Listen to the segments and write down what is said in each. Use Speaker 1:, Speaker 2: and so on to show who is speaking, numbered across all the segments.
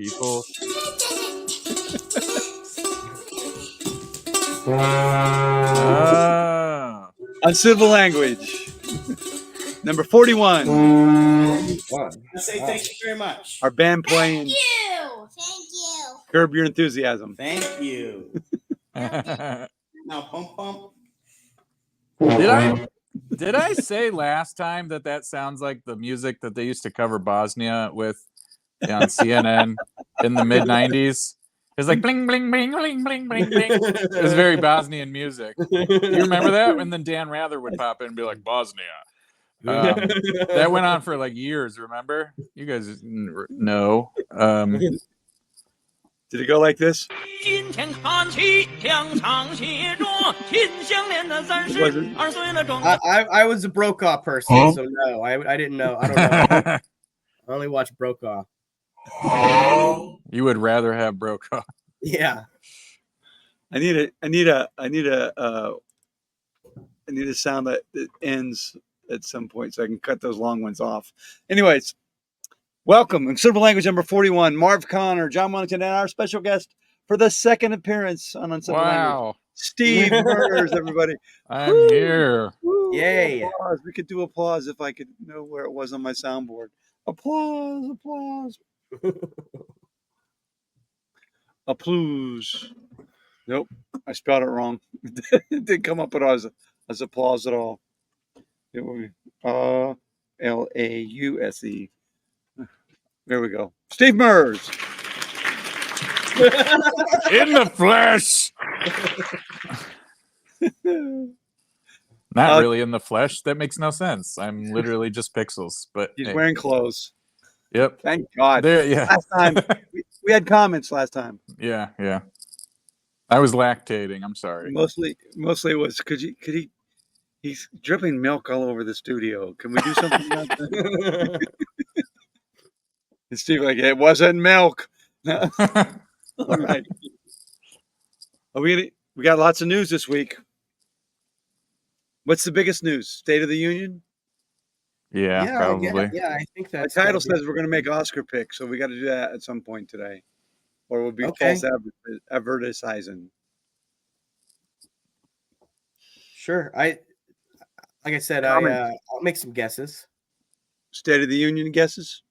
Speaker 1: people.
Speaker 2: Uncivil language. Number 41.
Speaker 3: Let's say thank you very much.
Speaker 2: Our band playing.
Speaker 4: Thank you.
Speaker 2: Curb Your Enthusiasm.
Speaker 3: Thank you. Now pump pump.
Speaker 1: Did I say last time that sounds like the music that they used to cover Bosnia with on CNN in the mid-90s? It's like bling, bling, bling, bling, bling, bling, bling. It was very Bosnian music. You remember that? And then Dan Rather would pop in and be like, Bosnia. That went on for like years, remember? You guys know.
Speaker 2: Did it go like this?
Speaker 5: I was a Brokaw person, so no, I didn't know. I don't know. I only watched Brokaw.
Speaker 1: You would rather have Brokaw.
Speaker 5: Yeah.
Speaker 2: I need a sound that ends at some point so I can cut those long ones off. Anyways, welcome. Uncivil language number 41. Marv Conner, John Wellington, and our special guest for the second appearance on Uncivil Language. Steve Murders, everybody.
Speaker 1: I'm here.
Speaker 2: Woo.
Speaker 5: Yay.
Speaker 2: Applause. We could do applause if I could know where it was on my soundboard. Applause, applause. Applause. Nope, I spelled it wrong. It didn't come up as applause at all. It would be Lause. There we go. Steve Murs.
Speaker 1: In the flesh. Not really in the flesh. That makes no sense. I'm literally just pixels. But
Speaker 2: he's wearing clothes.
Speaker 1: Yep.
Speaker 2: Thank God.
Speaker 1: Yeah.
Speaker 2: Last time we had comments last time.
Speaker 1: Yeah. I was lactating. I'm sorry.
Speaker 2: Mostly it was he's dripping milk all over the studio. Can we do something about that? And Steve like, it wasn't milk. All right. We got lots of news this week. What's the biggest news? State of the Union?
Speaker 1: Yeah, probably.
Speaker 5: Yeah, I think
Speaker 2: The
Speaker 5: that's
Speaker 2: title says we're going to make Oscar picks, so we got to do that at some point today, or we'll be false advertising.
Speaker 5: Sure. Like I said, I'll make some guesses.
Speaker 2: State of the Union guesses?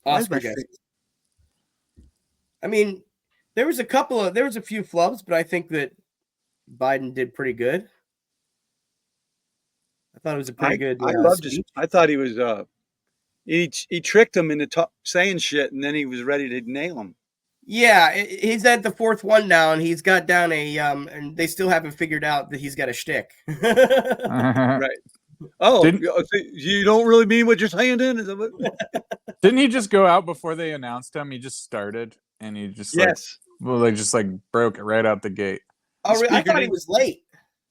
Speaker 5: Oscar guesses. I mean, there was a few flubs, but I think that Biden did pretty good. I thought it was a pretty good.
Speaker 2: I thought he was. He tricked him into saying shit, and then he was ready to nail him.
Speaker 5: Yeah, he's at the fourth one now, and he's got down and they still haven't figured out that he's got a shtick.
Speaker 2: Right. Oh, you don't really mean what you're saying, then?
Speaker 1: Didn't he just go out before they announced him? He just started, and he just they just broke it right out the gate.
Speaker 5: Oh, I thought he was late.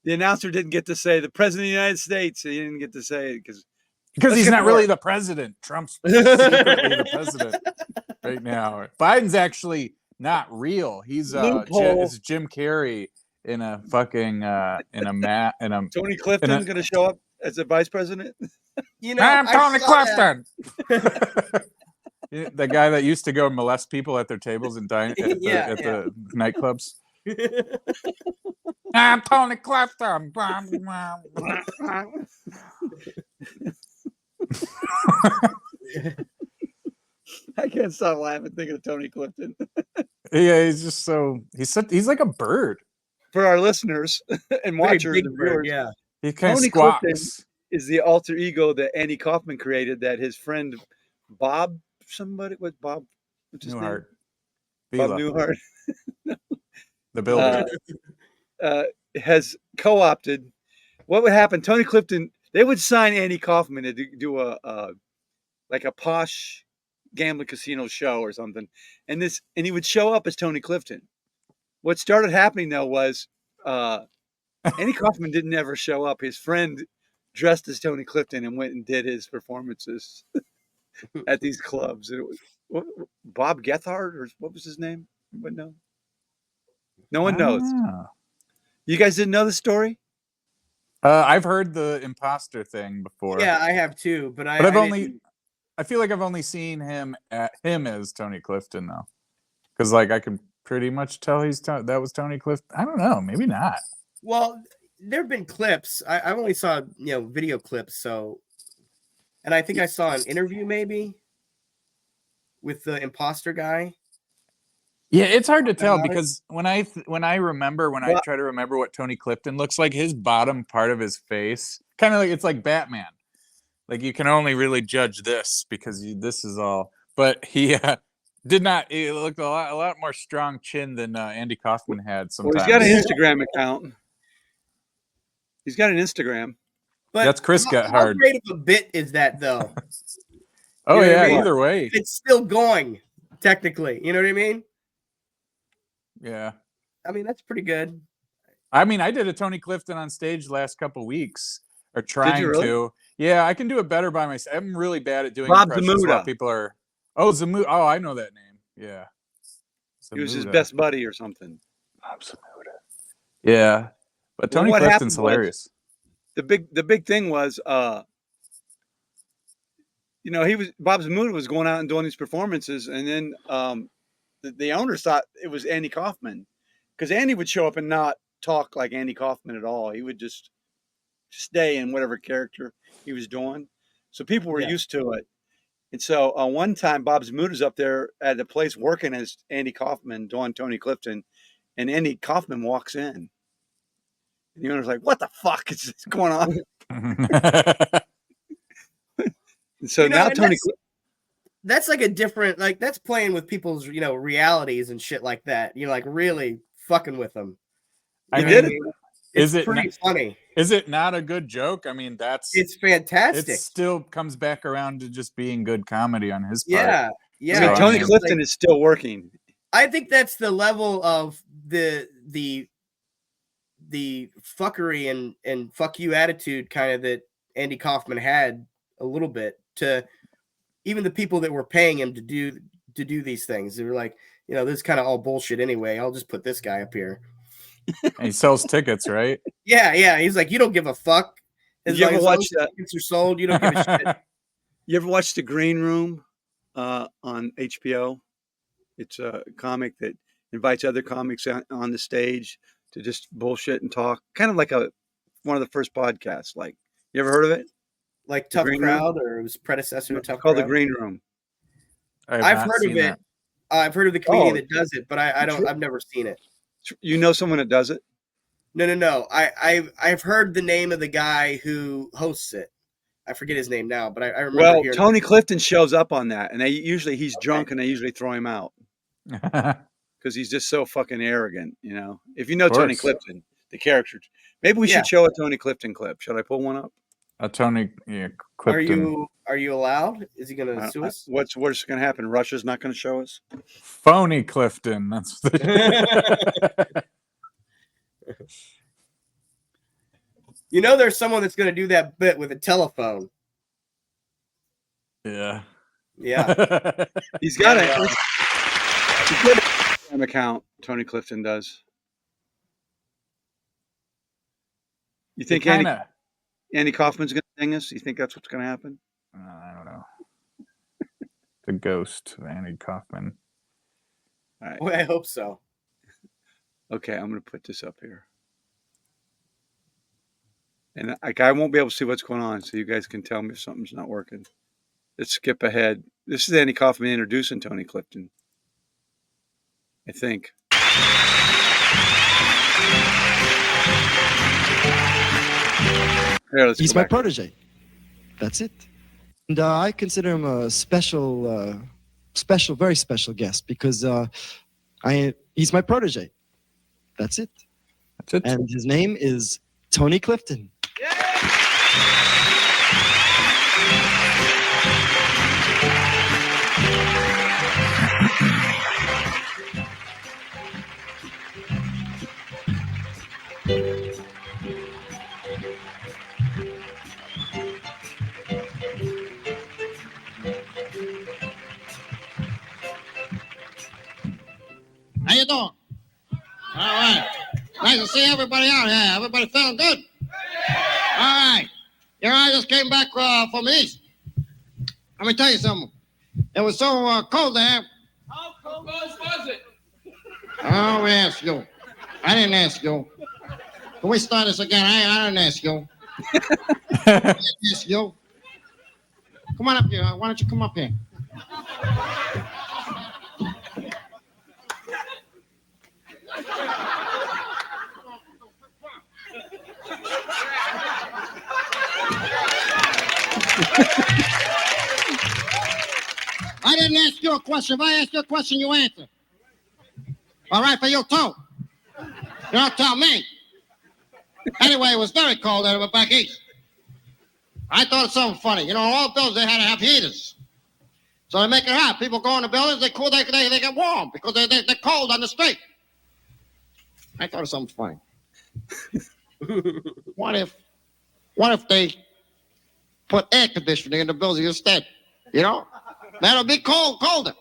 Speaker 2: The announcer didn't get to say the President of the United States. He didn't get to say it because
Speaker 1: he's not really the president. Trump's secretly the president right now. Biden's actually not real. He's it's Jim Carrey in a fucking
Speaker 2: Tony Clifton's going to show up as a vice president.
Speaker 1: I'm Tony Clifton. The guy that used to go molest people at their tables and dine at the nightclubs. I'm Tony Clifton.
Speaker 2: I can't stop laughing thinking of Tony Clifton.
Speaker 1: Yeah, he's just he's like a bird.
Speaker 2: For our listeners and watchers and viewers,
Speaker 5: yeah.
Speaker 1: He kind of
Speaker 2: squawks.
Speaker 1: Clifton
Speaker 2: is the alter ego that Andy Kaufman created that his friend Bob what's his
Speaker 1: Newhart.
Speaker 2: Name? Bob Newhart.
Speaker 1: The builder.
Speaker 2: Has co-opted. What would happen? Tony Clifton, they would sign Andy Kaufman to do a posh gambling casino show or something. And he would show up as Tony Clifton. What started happening though was Andy Kaufman didn't ever show up. His friend dressed as Tony Clifton and went and did his performances at these clubs. And it was Bob Gethard, or what was his name? Anybody know? No one knows. You guys didn't know the story?
Speaker 1: I've heard the imposter thing before.
Speaker 5: Yeah, I have too, but
Speaker 1: I've only I feel like I've only seen him as Tony Clifton though, because like I can pretty much tell that was Tony Clifton. I don't know, maybe not.
Speaker 5: Well, there have been clips. I only saw video clips. So, and I think I saw an interview maybe with the imposter guy.
Speaker 1: Yeah, it's hard to tell because when I try to remember what Tony Clifton looks like, his bottom part of his face, kind of like it's like Batman. Like you can only really judge this because this is all. But he did not. He looked a lot more strong chin than Andy Kaufman had. Sometimes.
Speaker 2: Well, he's got an Instagram account. He's got an Instagram.
Speaker 5: But
Speaker 1: that's Chris got hard.
Speaker 5: How great of a bit is that though?
Speaker 1: Oh yeah, either way,
Speaker 5: it's still going technically. You know what I mean?
Speaker 1: Yeah.
Speaker 5: I mean that's pretty good.
Speaker 1: I mean, I did a Tony Clifton on stage last couple weeks, or trying
Speaker 2: really?
Speaker 1: to. Yeah, I can do it better by myself. I'm really bad at doing
Speaker 2: Bob
Speaker 1: impressions
Speaker 2: Zamuda.
Speaker 1: while people are. Oh, Zamuda. Oh, I know that name. Yeah. Zamuda.
Speaker 2: He was his best buddy or something.
Speaker 1: Bob Zamuda. Yeah, but Tony Clifton's hilarious.
Speaker 2: The big thing was, Bob Zamuda was going out and doing these performances, and then the owners thought it was Andy Kaufman, because Andy would show up and not talk like Andy Kaufman at all. He would just stay in whatever character he was doing. So people were used to it. And so one time Bob Zamuda's up there at the place working as Andy Kaufman doing Tony Clifton, and Andy Kaufman walks in. And the owner's like, what the fuck is going on? And so now Tony
Speaker 5: that's like a different, like that's playing with people's, realities and shit like that. You're like really fucking with them.
Speaker 1: I did it.
Speaker 5: It's pretty funny.
Speaker 1: Is it not a good joke? I mean,
Speaker 5: it's fantastic.
Speaker 1: It still comes back around to just being good comedy on his part.
Speaker 5: Yeah.
Speaker 2: I mean, Tony Clifton is still working.
Speaker 5: I think that's the level of the fuckery and fuck you attitude kind of that Andy Kaufman had a little bit to even the people that were paying him to do these things. They were like, this is kind of all bullshit anyway. I'll just put this guy up here.
Speaker 1: And he sells tickets, right?
Speaker 5: Yeah. He's like, you don't give a fuck.
Speaker 2: You ever watch that?
Speaker 5: Tickets are sold. You don't give a shit.
Speaker 2: You ever watch The Green Room on HBO? It's a comic that invites other comics on the stage to just bullshit and talk, kind of like one of the first podcasts. Like, you ever heard of it?
Speaker 5: Like Tough Crowd, or it was predecessor to Tough
Speaker 2: It's called
Speaker 5: Crowd?
Speaker 2: The Green Room.
Speaker 5: I've heard of it. I've heard of the comedian that does it, but I've never seen it.
Speaker 2: You know someone that does it?
Speaker 5: No. I've heard the name of the guy who hosts it. I forget his name now, but I remember.
Speaker 2: Well, Tony Clifton shows up on that, and he's drunk, and they usually throw him out because he's just so fucking arrogant. If you know Tony Clifton, the character. Maybe we should show a Tony Clifton clip. Should I pull one up?
Speaker 1: A Tony Clifton.
Speaker 5: Are you allowed? Is he going to sue us?
Speaker 2: What's going to happen? Russia's not going to show us?
Speaker 1: Phony Clifton. That's what
Speaker 5: there's someone that's going to do that bit with a telephone.
Speaker 1: Yeah.
Speaker 5: Yeah.
Speaker 2: He's got an Instagram account, Tony Clifton does. You think Andy Kaufman's going to sing us? You think that's what's going to happen?
Speaker 1: I don't know. The ghost of Andy Kaufman.
Speaker 2: All right.
Speaker 5: Well, I hope so.
Speaker 2: Okay, I'm going to put this up here. And I won't be able to see what's going on, so you guys can tell me if something's not working. Let's skip ahead. This is Andy Kaufman introducing Tony Clifton, I think. Here,
Speaker 4: he's my protege. That's it. And I consider him a special, very special guest because he's my protege. That's it.
Speaker 1: That's it.
Speaker 4: And his name is Tony Clifton.
Speaker 6: How you doing? All right. Nice to see everybody out here. Everybody feeling good? All right. I just came back from East. Let me tell you something. It was so cold there.
Speaker 7: How cold was it?
Speaker 6: I'll ask you. I didn't ask you. Can we start this again? I didn't ask you. I didn't ask you. Come on up here. Why don't you come up here? I didn't ask you a question. If I ask you a question, you answer. All right, for you too. You don't tell me. Anyway, it was very cold there back east. I thought of something funny. You know, all buildings, they had to have heaters. So they make it hot. People go in the buildings, they cool, they get warm because they're cold on the street. I thought of something funny. What if they put air conditioning in the building instead? You know? That'll be colder.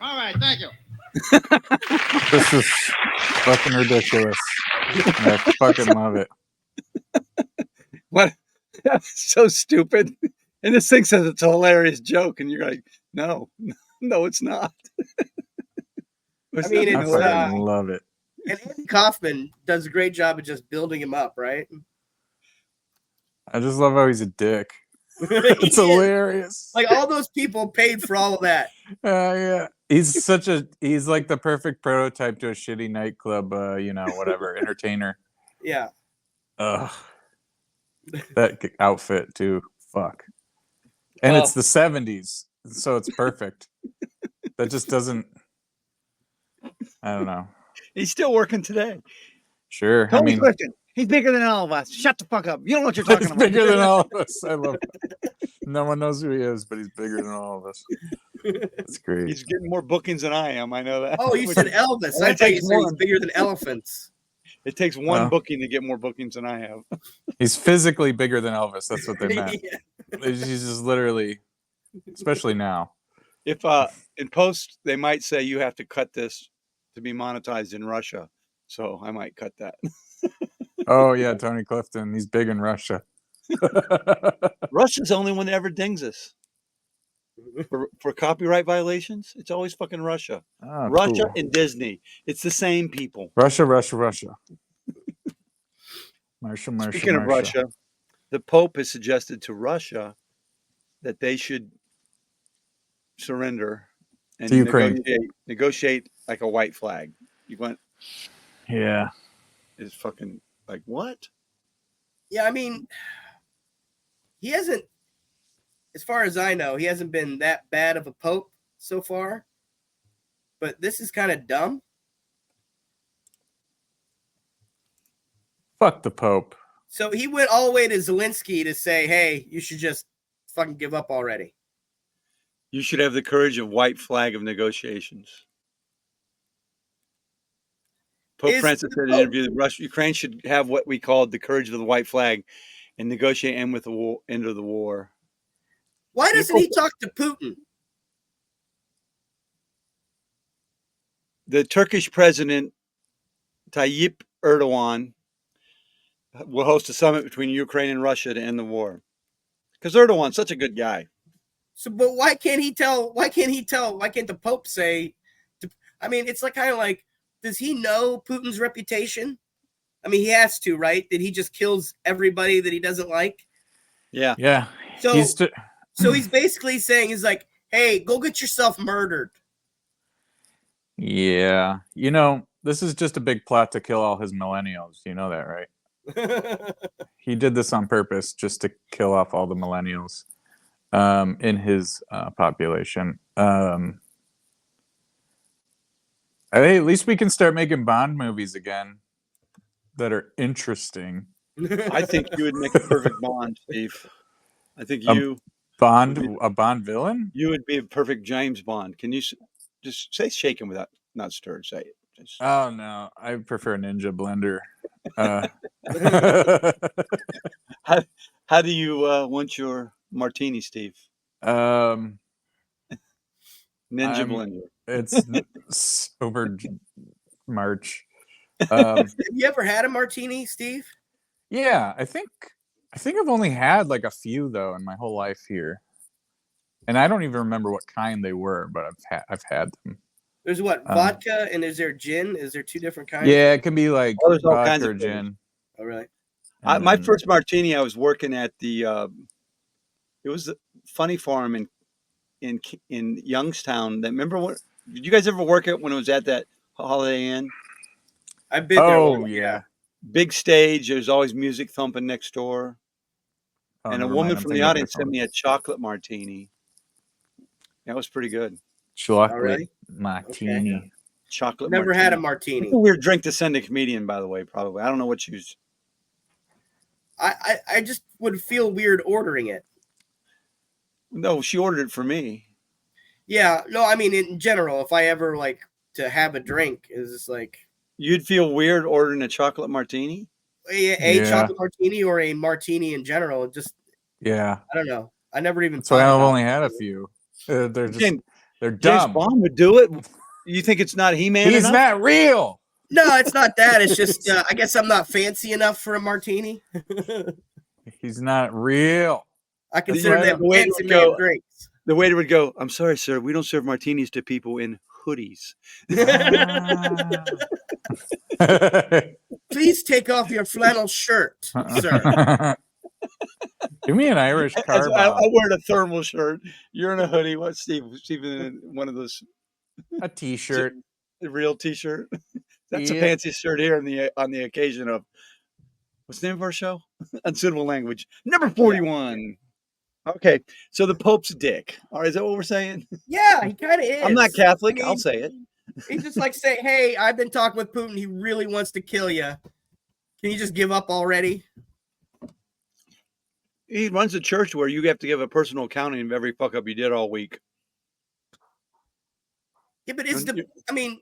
Speaker 6: All right, thank you.
Speaker 1: This is fucking ridiculous. I fucking love it.
Speaker 2: What? That's so stupid. And this thing says it's a hilarious joke, and you're like, no, it's not.
Speaker 5: I mean,
Speaker 1: I
Speaker 5: it's
Speaker 1: fucking love it.
Speaker 5: and Andy Kaufman does a great job of just building him up, right?
Speaker 1: I just love how he's a dick. It's hilarious.
Speaker 5: Like all those people paid for all of that.
Speaker 1: Yeah. He's like the perfect prototype to a shitty nightclub, whatever, entertainer.
Speaker 5: Yeah.
Speaker 1: Ugh. That outfit too. Fuck. And it's the 70s, so it's perfect. That just doesn't. I don't know.
Speaker 2: He's still working today.
Speaker 1: Sure.
Speaker 2: Tony Clifton. He's bigger than all of us. Shut the fuck up. You don't know what you're talking
Speaker 1: he's
Speaker 2: about.
Speaker 1: bigger than all of us. I love it. No one knows who he is, but he's bigger than all of us. That's great.
Speaker 2: He's getting more bookings than I am. I know that.
Speaker 5: Oh, you said Elvis. I thought you said he's bigger than elephants.
Speaker 2: It takes one booking to get more bookings than I have.
Speaker 1: He's physically bigger than Elvis. That's what they meant.
Speaker 5: Yeah.
Speaker 1: He's just literally, especially now.
Speaker 2: If in post they might say you have to cut this to be monetized in Russia, so I might cut that.
Speaker 1: Oh yeah, Tony Clifton. He's big in Russia.
Speaker 2: Russia's the only one that ever dings us for copyright violations. It's always fucking Russia.
Speaker 1: Oh,
Speaker 2: Russia
Speaker 1: cool.
Speaker 2: and Disney. It's the same people.
Speaker 1: Russia.
Speaker 2: Speaking of Russia, the Pope has suggested to Russia that they should surrender and
Speaker 1: to Ukraine.
Speaker 2: Negotiate like a white flag. You went,
Speaker 1: yeah.
Speaker 2: It's fucking like what?
Speaker 5: Yeah, I mean, he hasn't, as far as I know, he hasn't been that bad of a pope so far. But this is kind of dumb.
Speaker 1: Fuck the Pope.
Speaker 5: So he went all the way to Zelensky to say, hey, you should just fucking give up already.
Speaker 2: You should have the courage of white flag of negotiations. Pope Francis said in an interview that Ukraine should have what we called the courage of the white flag and negotiate end with the war, end of the war.
Speaker 5: Why doesn't he talk to Putin?
Speaker 2: The Turkish president, Tayyip Erdogan, will host a summit between Ukraine and Russia to end the war. Because Erdogan's such a good guy.
Speaker 5: So, but why can't he tell? Why can't the Pope say? I mean, it's like kind of like, does he know Putin's reputation? I mean, he has to, right? That he just kills everybody that he doesn't like.
Speaker 2: Yeah.
Speaker 1: Yeah.
Speaker 5: So, so he's basically saying, he's like, hey, go get yourself murdered.
Speaker 1: Yeah. You know, this is just a big plot to kill all his millennials. You know that, right? He did this on purpose just to kill off all the millennials in his population. Hey, at least we can start making Bond movies again that are interesting.
Speaker 2: I think you would make a perfect Bond, Steve. I think you...
Speaker 1: a Bond villain?
Speaker 2: You would be a perfect James Bond. Can you just say shaken without not stirred? Say it. Just...
Speaker 1: Oh, no. I prefer Ninja Blender.
Speaker 2: How do you want your martini, Steve?
Speaker 1: Ninja
Speaker 2: Blender.
Speaker 1: It's sober March.
Speaker 5: Have you ever had a martini, Steve?
Speaker 1: Yeah, I think I've only had like a few though in my whole life here, and I don't even remember what kind they were, but I've had them.
Speaker 5: There's what, vodka, and is there gin? Is there two different kinds?
Speaker 1: Yeah, it can be like
Speaker 2: Oh, there's all kinds
Speaker 1: vodka or
Speaker 2: of flavors.
Speaker 1: gin.
Speaker 5: All right.
Speaker 1: and
Speaker 2: My
Speaker 1: then-
Speaker 2: first martini, I was working at the. It was the Funny Farm in Youngstown. That remember what? Did you guys ever work it when it was at that Holiday Inn?
Speaker 5: I've been there.
Speaker 1: Oh
Speaker 5: once,
Speaker 1: yeah.
Speaker 2: Big stage. There's always music thumping next door.
Speaker 1: Oh,
Speaker 2: And a
Speaker 1: never
Speaker 2: woman
Speaker 1: mind, I'm
Speaker 2: from the
Speaker 1: thinking of
Speaker 2: audience
Speaker 1: different
Speaker 2: sent me
Speaker 1: one.
Speaker 2: a chocolate martini. That was pretty good.
Speaker 1: Chocolate
Speaker 5: really?
Speaker 1: martini.
Speaker 5: Okay.
Speaker 2: Chocolate.
Speaker 5: Never
Speaker 2: martini.
Speaker 5: had a
Speaker 2: It's
Speaker 5: martini.
Speaker 2: a weird drink to send a comedian, by the way. Probably. I don't know what you.
Speaker 5: I just would feel weird ordering it.
Speaker 2: No, she ordered it for me.
Speaker 5: Yeah, no, I mean in general, if I ever like to have a drink, is just like
Speaker 2: You'd feel weird ordering a chocolate martini.
Speaker 5: a
Speaker 1: Yeah.
Speaker 5: chocolate martini or a martini in general. Just
Speaker 1: Yeah,
Speaker 5: I don't know. I never even.
Speaker 1: that's why
Speaker 5: thought
Speaker 1: I've
Speaker 5: about
Speaker 1: only
Speaker 5: it.
Speaker 1: had a few. They're just
Speaker 2: James,
Speaker 1: they're
Speaker 2: James
Speaker 1: dumb.
Speaker 2: Bond would do it. You think it's not He-Man
Speaker 1: He's
Speaker 2: enough?
Speaker 1: not real.
Speaker 5: No, it's not that. It's just I guess I'm not fancy enough for a martini.
Speaker 1: He's not real.
Speaker 5: I consider
Speaker 2: Right,
Speaker 5: them
Speaker 2: the way it
Speaker 5: fancy
Speaker 2: would
Speaker 5: man
Speaker 2: go-
Speaker 5: drinks.
Speaker 2: The waiter would go, "I'm sorry, sir. We don't serve martinis to people in hoodies."
Speaker 5: Please take off your flannel shirt, sir.
Speaker 1: Give me an Irish car
Speaker 2: I
Speaker 1: bomb.
Speaker 2: wear a thermal shirt. You're in a hoodie. What, Steve? Steve in one of those
Speaker 1: A t-shirt.
Speaker 2: the real T-shirt. That's a
Speaker 1: Yeah.
Speaker 2: fancy shirt here on the occasion of what's the name of our show? Unsuitable Language, number 41. Okay, so the Pope's dick. All right, is that what we're saying?
Speaker 5: Yeah, he kind of is.
Speaker 2: I'm not Catholic.
Speaker 5: I mean,
Speaker 2: I'll say it.
Speaker 5: He's just like say, "Hey, I've been talking with Putin. He really wants to kill you. Can you just give up already?"
Speaker 2: He runs a church where you have to give a personal accounting of every fuck up you did all week.
Speaker 5: Yeah, but I mean,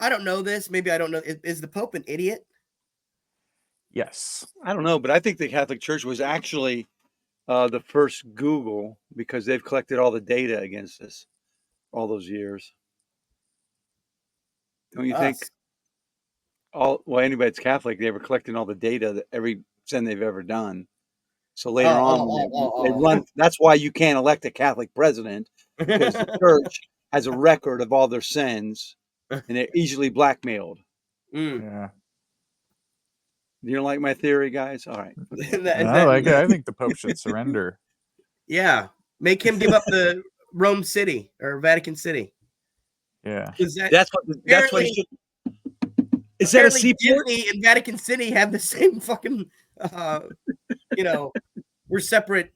Speaker 5: I don't know this. Maybe I don't know. Is the Pope an idiot?
Speaker 1: Yes.
Speaker 2: I don't know, but I think the Catholic Church was actually the first Google because they've collected all the data against us all those years. Don't you think?
Speaker 5: Us.
Speaker 2: Well, anybody that's Catholic, they were collecting all the data that every sin they've ever done. So later on, they run. That's why you can't elect a Catholic president because the church has a record of all their sins, and they're easily blackmailed.
Speaker 1: Yeah.
Speaker 2: You don't like my theory, guys? All right.
Speaker 1: I like it. I think the Pope should surrender.
Speaker 5: Yeah, make him give up the Rome City or Vatican City.
Speaker 1: Yeah.
Speaker 2: That's what he should. Is that a seaport?
Speaker 5: Disney and Vatican City have the same fucking, we're separate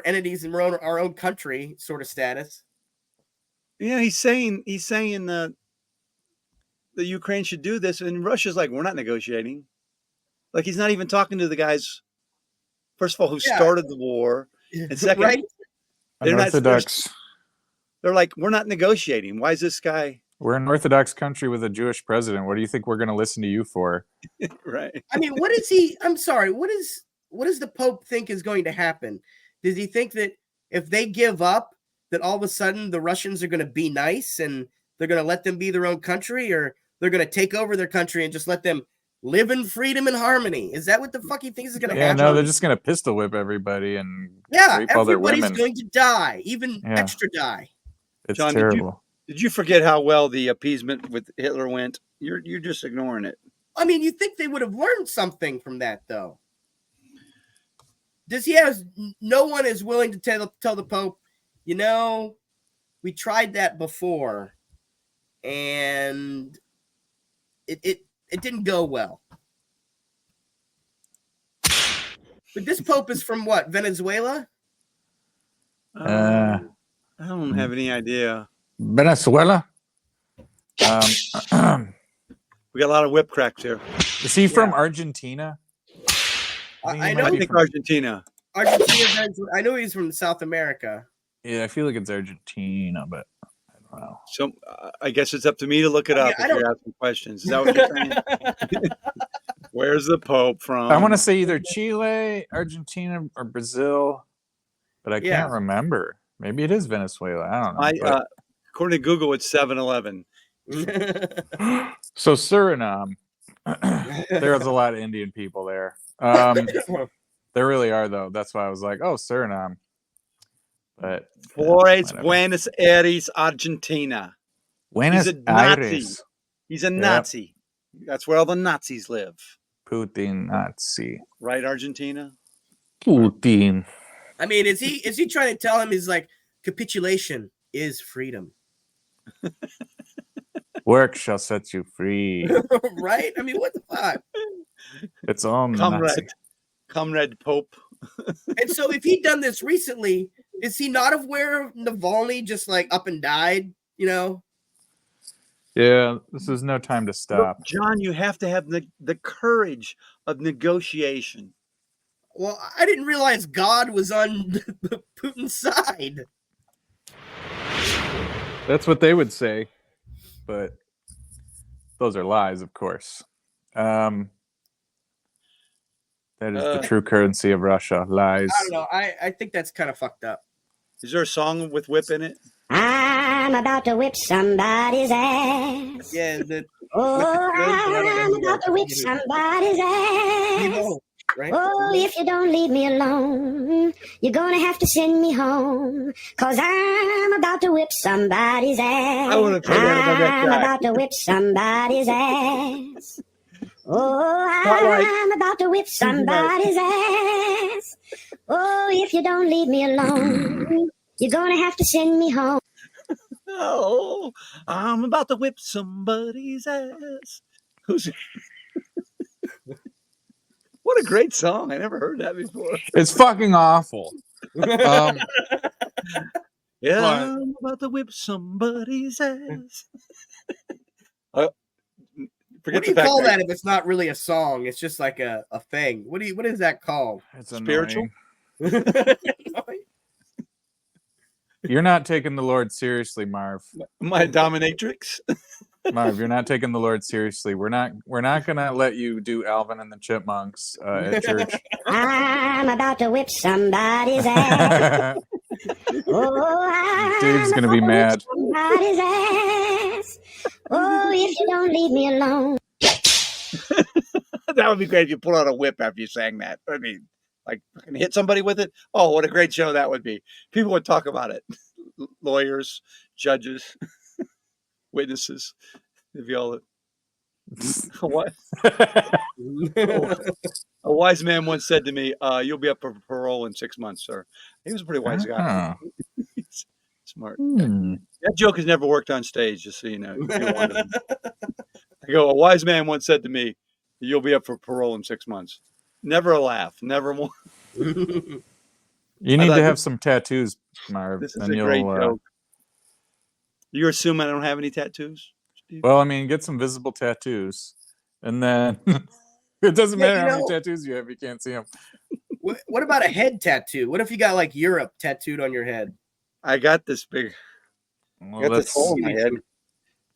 Speaker 5: entities and we're our own country sort of status.
Speaker 2: Yeah, he's saying the Ukraine should do this, and Russia's like, we're not negotiating. Like he's not even talking to the guys. First of all, who started the war, and second,
Speaker 5: right?
Speaker 2: They're
Speaker 1: Orthodox.
Speaker 2: They're like, we're not negotiating. Why is this guy?
Speaker 1: We're an Orthodox country with a Jewish president. What do you think we're going to listen to you for?
Speaker 2: Right.
Speaker 5: I mean, what is he? I'm sorry. What does the Pope think is going to happen? Does he think that if they give up, that all of a sudden the Russians are going to be nice and they're going to let them be their own country, or they're going to take over their country and just let them live in freedom and harmony? Is that what the fuck he thinks is going to happen?
Speaker 1: No, they're just going to pistol whip everybody and rape all their
Speaker 5: everybody's
Speaker 1: women.
Speaker 5: going to die, even extra die.
Speaker 1: It's
Speaker 2: John,
Speaker 1: terrible.
Speaker 2: Did you forget how well the appeasement with Hitler went? You're just ignoring it.
Speaker 5: I mean, you think they would have learned something from that, though? Does he have? No one is willing to tell the Pope, we tried that before, and it didn't go well. But this Pope is from what? Venezuela?
Speaker 2: I don't have any idea.
Speaker 1: Venezuela.
Speaker 2: We got a lot of whip cracks here.
Speaker 1: Is he from Argentina?
Speaker 5: I
Speaker 2: think Argentina.
Speaker 5: Argentina. I know he's from South America.
Speaker 1: Yeah, I feel like it's Argentina, but I don't know.
Speaker 2: So I guess it's up to me to look it up if you're asking questions. Is that what you're saying? Where's the Pope from?
Speaker 1: I want to say either Chile, Argentina, or Brazil, but I can't remember. Maybe it is Venezuela. I don't know.
Speaker 2: According to Google, it's 7-Eleven.
Speaker 1: So Suriname. There's a lot of Indian people there. There really are, though. That's why I was like, oh, Suriname. But
Speaker 2: Flores,
Speaker 1: whatever.
Speaker 2: Buenos Aires, Argentina.
Speaker 1: Buenos
Speaker 2: He's a Nazi.
Speaker 1: Aires.
Speaker 2: He's a Nazi. That's where all the Nazis live.
Speaker 1: Putin Nazi.
Speaker 2: Right, Argentina?
Speaker 1: Putin.
Speaker 5: I mean, is he trying to tell him he's like capitulation is freedom?
Speaker 1: Work shall set you free.
Speaker 5: Right? I mean, what the fuck?
Speaker 1: It's all Nazi.
Speaker 2: Comrade Pope.
Speaker 5: And so if he'd done this recently, is he not aware of Navalny just like up and died, you know?
Speaker 1: Yeah, this is no time to stop.
Speaker 2: Look, John, you have to have the courage of negotiation.
Speaker 5: Well, I didn't realize God was on Putin's side.
Speaker 1: That's what they would say, but those are lies, of course. That is the true currency of Russia. Lies.
Speaker 5: I don't know. I think that's kind of fucked up.
Speaker 2: Is there a song with whip in it?
Speaker 8: I'm about to whip somebody's ass.
Speaker 5: Yeah.
Speaker 8: I'm about to whip somebody's ass.
Speaker 5: Right?
Speaker 8: Oh, if you don't leave me alone, you're gonna have to send me home. 'Cause I'm about to whip somebody's ass.
Speaker 2: I want to play that on that
Speaker 8: I'm
Speaker 2: track.
Speaker 8: about to whip somebody's ass. Oh,
Speaker 2: Spotlight.
Speaker 8: I'm about to whip somebody's ass. Oh, if you don't leave me alone, you're gonna have to send me home.
Speaker 2: Oh, I'm about to whip somebody's ass. Who's? What a great song! I never heard that before.
Speaker 1: It's fucking awful.
Speaker 2: Yeah,
Speaker 1: But-
Speaker 2: I'm about to whip somebody's ass.
Speaker 5: What
Speaker 2: Forget
Speaker 5: do you
Speaker 2: the fact
Speaker 5: call that if it's not really a song? It's just like a thing. What is that called?
Speaker 1: It's
Speaker 2: Spiritual?
Speaker 1: annoying. You're not taking the Lord seriously, Marv.
Speaker 2: My dominatrix.
Speaker 1: Marv, you're not taking the Lord seriously. We're not gonna let you do Alvin and the Chipmunks at church.
Speaker 8: I'm about to whip somebody's ass. Oh,
Speaker 1: Dave's gonna be mad.
Speaker 8: somebody's ass. Oh, if you don't leave me alone.
Speaker 2: That would be great if you pull out a whip after you sang that. I mean, like fucking hit somebody with it. Oh, what a great show that would be. People would talk about it. Lawyers, judges, witnesses. If you all what? A wise man once said to me, "You'll be up for parole in 6 months, sir." He was a pretty wise guy. He's smart. That joke has never worked on stage, just so you know. I go, a wise man once said to me, "You'll be up for parole in 6 months." Never a laugh. Never one.
Speaker 1: You need to have some tattoos, Marv.
Speaker 2: This is
Speaker 1: Then
Speaker 2: a great
Speaker 1: you'll.
Speaker 2: joke. You assume I don't have any tattoos? Steve?
Speaker 1: Well, I mean, get some visible tattoos, and then it doesn't
Speaker 5: Yeah,
Speaker 1: matter
Speaker 5: you
Speaker 1: how many
Speaker 5: know-
Speaker 1: tattoos you have; you can't see them.
Speaker 5: What about a head tattoo? What if you got like Europe tattooed on your head?
Speaker 2: I got this big.
Speaker 1: Well,
Speaker 2: I got this
Speaker 1: that's,
Speaker 2: hole in my head.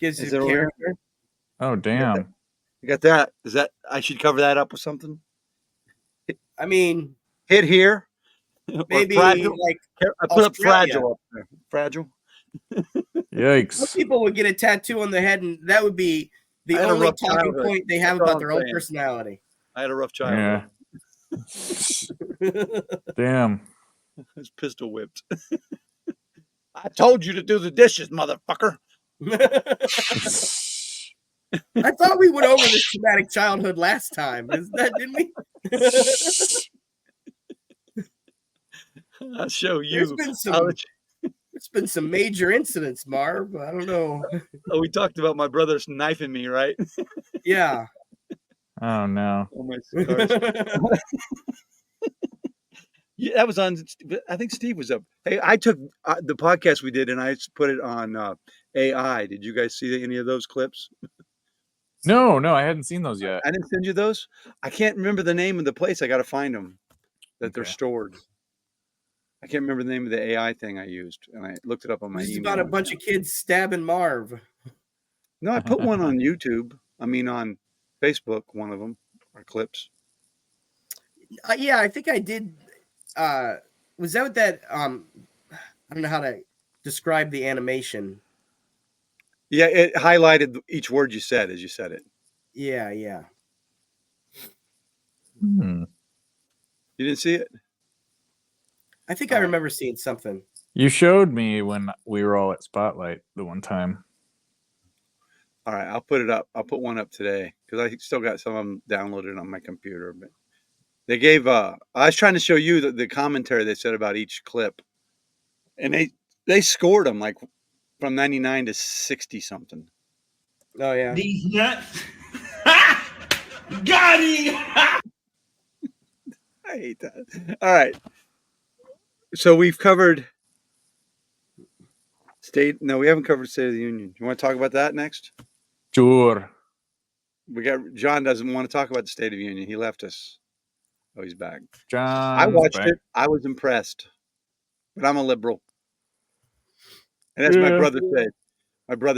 Speaker 5: Gives
Speaker 2: Is
Speaker 5: you
Speaker 2: it a
Speaker 5: character.
Speaker 1: oh damn!
Speaker 2: I got that. Is that? I should cover that up with something.
Speaker 5: I mean,
Speaker 2: Hit here. Or
Speaker 5: maybe
Speaker 2: fragile.
Speaker 5: like
Speaker 2: I put up
Speaker 5: Australia.
Speaker 2: fragile up there. Fragile.
Speaker 5: most
Speaker 1: Yikes!
Speaker 5: people would get a tattoo on the head, and that would be the
Speaker 2: I had a
Speaker 5: only
Speaker 2: rough
Speaker 5: talking
Speaker 2: childhood.
Speaker 5: point they have
Speaker 2: That's all
Speaker 5: about their
Speaker 2: I'm
Speaker 5: own
Speaker 2: saying.
Speaker 5: personality.
Speaker 2: I had a rough childhood.
Speaker 1: Yeah. Damn.
Speaker 2: I was pistol whipped. I told you to do the dishes, motherfucker.
Speaker 5: I thought we went over this traumatic childhood last time. Didn't we?
Speaker 2: I'll show
Speaker 5: There's
Speaker 2: you.
Speaker 5: been there's been some major incidents, Marv. I don't know.
Speaker 2: Oh, we talked about my brother's knifing me, right?
Speaker 5: Yeah.
Speaker 1: Oh no.
Speaker 2: Oh, my scars. Yeah, that was on. I think Steve was up. Hey, I took the podcast we did and I put it on AI. Did you guys see any of those clips?
Speaker 1: No, I hadn't seen those yet.
Speaker 2: I didn't send you those. I can't remember the name of the place. I got to find them that they're
Speaker 1: Okay.
Speaker 2: stored. I can't remember the name of the AI thing I used, and I looked it up on my
Speaker 5: This is
Speaker 2: email.
Speaker 5: about a bunch of kids stabbing Marv.
Speaker 2: No, I put one on YouTube. I mean, on Facebook, one of them, or clips.
Speaker 5: Yeah, I think I did. Was that what that? I don't know how to describe the animation.
Speaker 2: Yeah, it highlighted each word you said as you said it.
Speaker 5: Yeah.
Speaker 2: You didn't see it?
Speaker 5: I think I remember seeing something.
Speaker 1: You showed me when we were all at Spotlight the one time.
Speaker 2: All right, I'll put it up. I'll put one up today because I still got some of them downloaded on my computer. But they gave. I was trying to show you the commentary they said about each clip, and they scored them like from 99 to 60 something.
Speaker 5: Oh yeah.
Speaker 3: These nuts. Got him.
Speaker 2: I hate that. All right. So we've covered state. No, we haven't covered State of the Union. You want to talk about that next?
Speaker 1: Sure.
Speaker 2: We got John doesn't want to talk about the State of the Union. He left us. Oh, he's back.
Speaker 1: John.
Speaker 2: I watched it. I was impressed, but I'm a liberal, and as my brother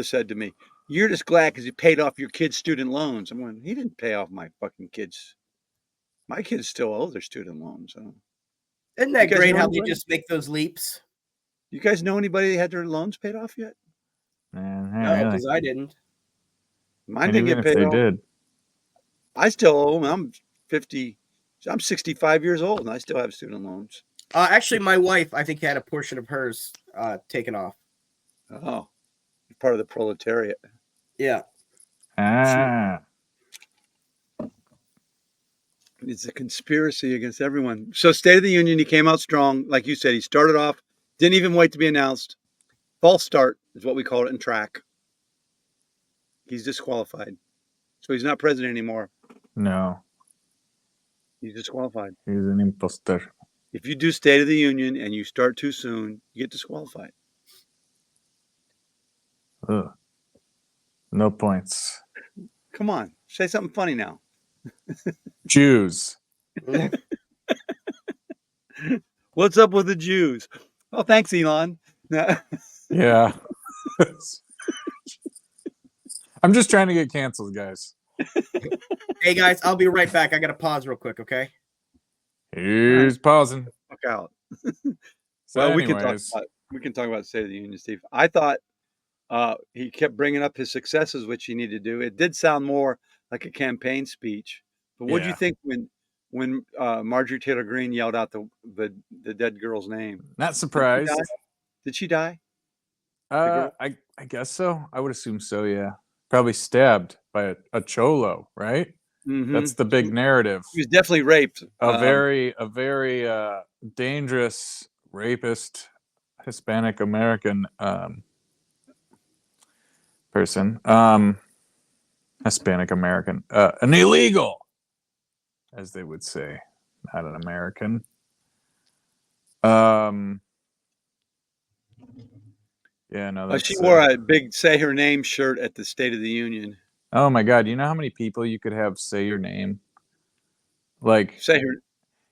Speaker 2: said, to me, "You're just glad because you paid off your kids' student loans." I'm going, he didn't pay off my fucking kids. My kids still owe their student loans. So.
Speaker 5: Isn't that
Speaker 2: You guys
Speaker 5: great
Speaker 2: know
Speaker 5: how they
Speaker 2: anybody?
Speaker 5: just make those leaps?
Speaker 2: You guys know anybody that had their loans paid off yet?
Speaker 1: Man,
Speaker 5: No,
Speaker 1: really.
Speaker 5: because I didn't.
Speaker 2: Mine
Speaker 1: And
Speaker 2: didn't
Speaker 1: even
Speaker 2: get
Speaker 1: if
Speaker 2: paid
Speaker 1: they
Speaker 2: off.
Speaker 1: did.
Speaker 2: I still owe them. I'm 50. I'm 65 years old, and I still have student loans.
Speaker 5: Actually, my wife, I think, had a portion of hers taken off.
Speaker 2: Oh, part of the proletariat.
Speaker 5: Yeah.
Speaker 1: Ah.
Speaker 2: It's a conspiracy against everyone. So, State of the Union, he came out strong. Like you said, he started off, didn't even wait to be announced. False start is what we call it in track. He's disqualified. So, he's not president anymore.
Speaker 1: No.
Speaker 2: He's disqualified.
Speaker 1: He's an imposter.
Speaker 2: If you do State of the Union and you start too soon, you get disqualified.
Speaker 1: Ugh. No points.
Speaker 2: Come on, say something funny now.
Speaker 1: Jews.
Speaker 2: What's up with the Jews? Oh, thanks, Elon.
Speaker 1: Yeah. I'm just trying to get canceled, guys.
Speaker 5: Hey guys, I'll be right back. I gotta pause real quick, okay?
Speaker 1: He's pausing.
Speaker 2: Fuck out.
Speaker 1: So
Speaker 2: Well,
Speaker 1: anyways,
Speaker 2: we can talk about State of the Union, Steve. I thought he kept bringing up his successes, which he needed to do. It did sound more like a campaign speech. But what do you
Speaker 1: Yeah.
Speaker 2: think when Marjorie Taylor Greene yelled out the dead girl's name?
Speaker 1: not surprised.
Speaker 2: Did she die?
Speaker 1: I guess so. I would assume so, yeah. Probably stabbed by a cholo, right?
Speaker 2: Mhm.
Speaker 1: That's the big narrative.
Speaker 2: She was definitely raped.
Speaker 1: A very dangerous rapist, Hispanic American person. Hispanic American, an illegal, as they would say, not an American. Yeah, no. That's,
Speaker 2: she wore a big "Say Her Name" shirt at the State of the Union.
Speaker 1: Oh my God! You know how many people you could have say your name? Like,
Speaker 2: Say her.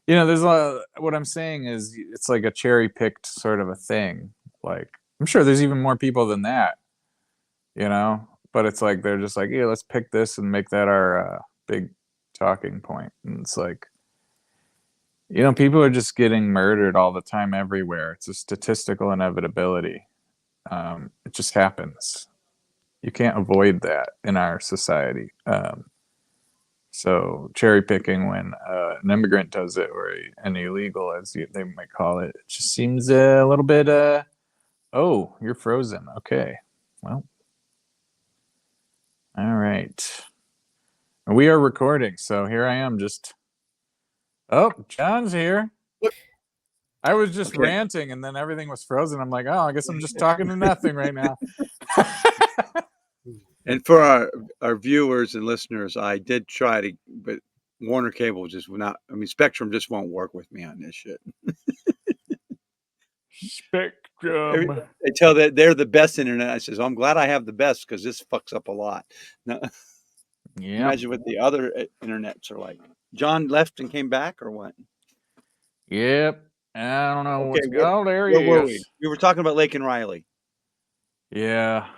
Speaker 1: there's a lot. What I'm saying is, it's like a cherry picked sort of a thing. Like, I'm sure there's even more people than that. But it's like they're just like, yeah, let's pick this and make that our big talking point. And it's like, people are just getting murdered all the time everywhere. It's a statistical inevitability. It just happens. You can't avoid that in our society. So cherry picking when an immigrant does it, or an illegal, as they might call it, it just seems a little bit. Oh, you're frozen. Okay, well, all right. We are recording, so here I am. Oh, John's here. I was just ranting, and then everything was frozen. I'm like, oh, I guess I'm just talking to nothing right now.
Speaker 2: And for our viewers and listeners, I did try to, but Warner Cable just will not. I mean, Spectrum just won't work with me on this shit.
Speaker 1: Spectrum.
Speaker 2: They tell that they're the best internet. I says, I'm glad I have the best because this fucks up a lot. Now,
Speaker 1: Yeah.
Speaker 2: imagine what the other internets are like. John left and came back, or what?
Speaker 1: Yep. I don't know what's
Speaker 2: where,
Speaker 1: oh, there
Speaker 2: where
Speaker 1: he
Speaker 2: were
Speaker 1: is.
Speaker 2: we were talking about Laken Riley.
Speaker 1: Yeah.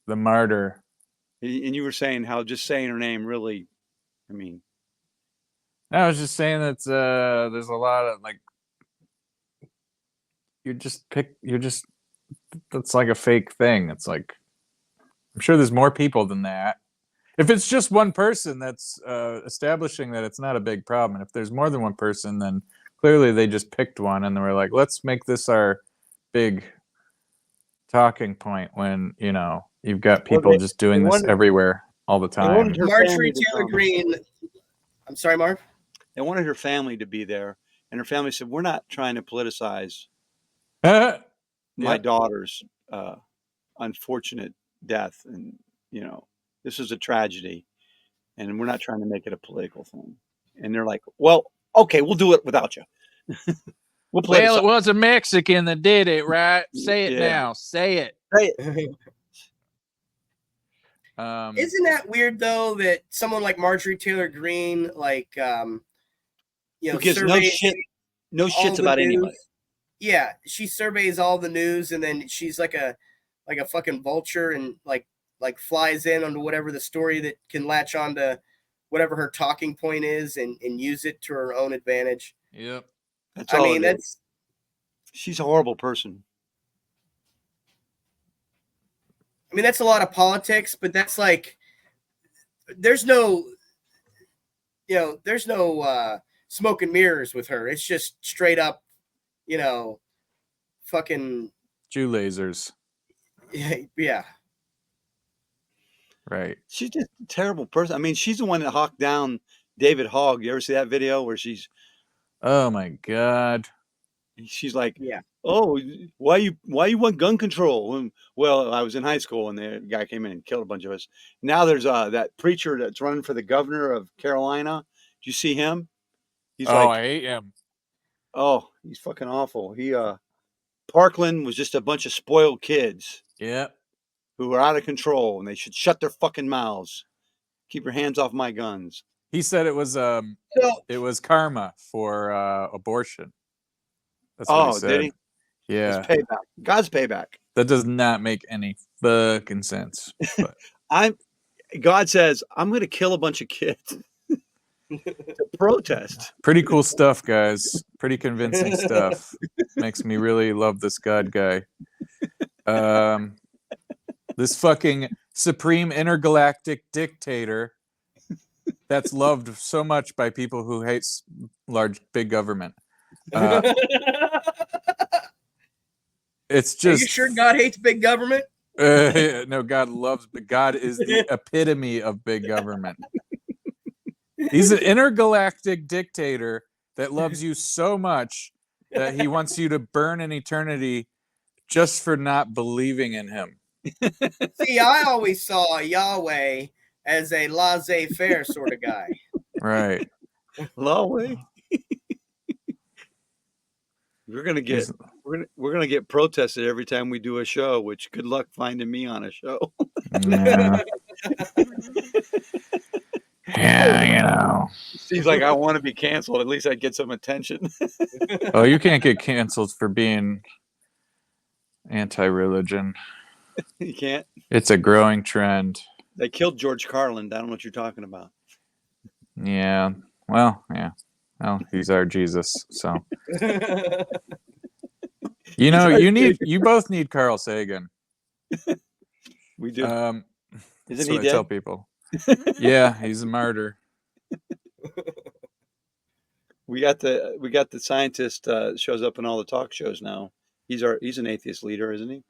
Speaker 1: The martyr.
Speaker 2: And you were saying how just saying her name really, I mean.
Speaker 1: I was just saying that there's a lot of like, that's like a fake thing. It's like, I'm sure there's more people than that. If it's just one person, that's establishing that it's not a big problem. And if there's more than one person, then clearly they just picked one and they were like, let's make this our big talking point when, you know, you've got people just doing this everywhere all the time.
Speaker 2: wanted her family
Speaker 5: Marjorie
Speaker 2: to
Speaker 5: Taylor
Speaker 2: come.
Speaker 5: Greene. I'm sorry, Marv.
Speaker 2: They wanted her family to be there, and her family said, "We're not trying to politicize
Speaker 1: Yep.
Speaker 2: my daughter's unfortunate death, and you know, this is a tragedy, and we're not trying to make it a political thing." And they're like, "Well, okay, we'll do it without you." We'll
Speaker 1: Well, it was a Mexican that did it, right? Say it
Speaker 2: Yeah.
Speaker 1: now. Say it.
Speaker 5: Isn't that weird though that someone like Marjorie Taylor Greene, like you know,
Speaker 2: who gives no
Speaker 5: surveys all
Speaker 2: shits
Speaker 5: the
Speaker 2: about
Speaker 5: news?
Speaker 2: anybody.
Speaker 5: Yeah, she surveys all the news, and then she's like a fucking vulture, and like flies in onto whatever the story that can latch onto whatever her talking point is, and use it to her own advantage.
Speaker 1: Yep.
Speaker 2: That's
Speaker 5: I
Speaker 2: all
Speaker 5: mean,
Speaker 2: it is.
Speaker 5: that's
Speaker 2: She's a horrible person.
Speaker 5: a lot of politics, but that's like there's no smoke and mirrors with her. It's just straight up, you know, fucking
Speaker 1: Jew lasers.
Speaker 5: yeah.
Speaker 1: Right.
Speaker 2: She's just a terrible person. I mean, she's the one that hawked down David Hogg. You ever see that video where she's
Speaker 1: Oh my God.
Speaker 2: like,
Speaker 5: Yeah.
Speaker 2: "Oh, why you want gun control?" Well, I was in high school and the guy came in and killed a bunch of us. Now there's that preacher that's running for the governor of Carolina. Did you see him? He's
Speaker 1: I hate him.
Speaker 2: he's fucking awful. Parkland was just a bunch of spoiled kids
Speaker 1: Yep.
Speaker 2: who are out of control, and they should shut their fucking mouths. Keep your hands off my guns.
Speaker 1: He said it was
Speaker 5: So
Speaker 1: karma for abortion. That's what he said.
Speaker 2: Did he?
Speaker 1: Yeah.
Speaker 2: It's payback. God's payback.
Speaker 1: That does not make any fucking sense. But
Speaker 2: God says, I'm going to kill a bunch of kids to protest.
Speaker 1: pretty cool stuff, guys. Pretty convincing stuff. Makes me really love this God guy. This fucking supreme intergalactic dictator that's loved so much by people who hate big government. It's just.
Speaker 5: Are you sure God hates big government?
Speaker 1: No, God loves, but God is the epitome of big government. He's an intergalactic dictator that loves you so much that he wants you to burn in eternity just for not believing in him.
Speaker 5: See, I always saw Yahweh as a laissez-faire sort of guy.
Speaker 1: Right.
Speaker 2: Yahweh. We're gonna get protested every time we do a show, which good luck finding me on a show.
Speaker 1: Yeah. Yeah, you know.
Speaker 2: Seems like I want to be canceled. At least I'd get some attention.
Speaker 1: Oh, you can't get canceled for being anti-religion.
Speaker 2: You can't.
Speaker 1: It's a growing trend.
Speaker 2: They killed George Carlin. I don't know what you're talking about.
Speaker 1: Yeah. Well, yeah. Well, he's our Jesus, so. You know, you both need Carl Sagan.
Speaker 2: We do.
Speaker 1: That's
Speaker 2: Isn't he
Speaker 1: what I
Speaker 2: dead?
Speaker 1: tell people. Yeah, he's a martyr.
Speaker 2: We got the scientist shows up in all the talk shows now. He's an atheist leader, isn't he?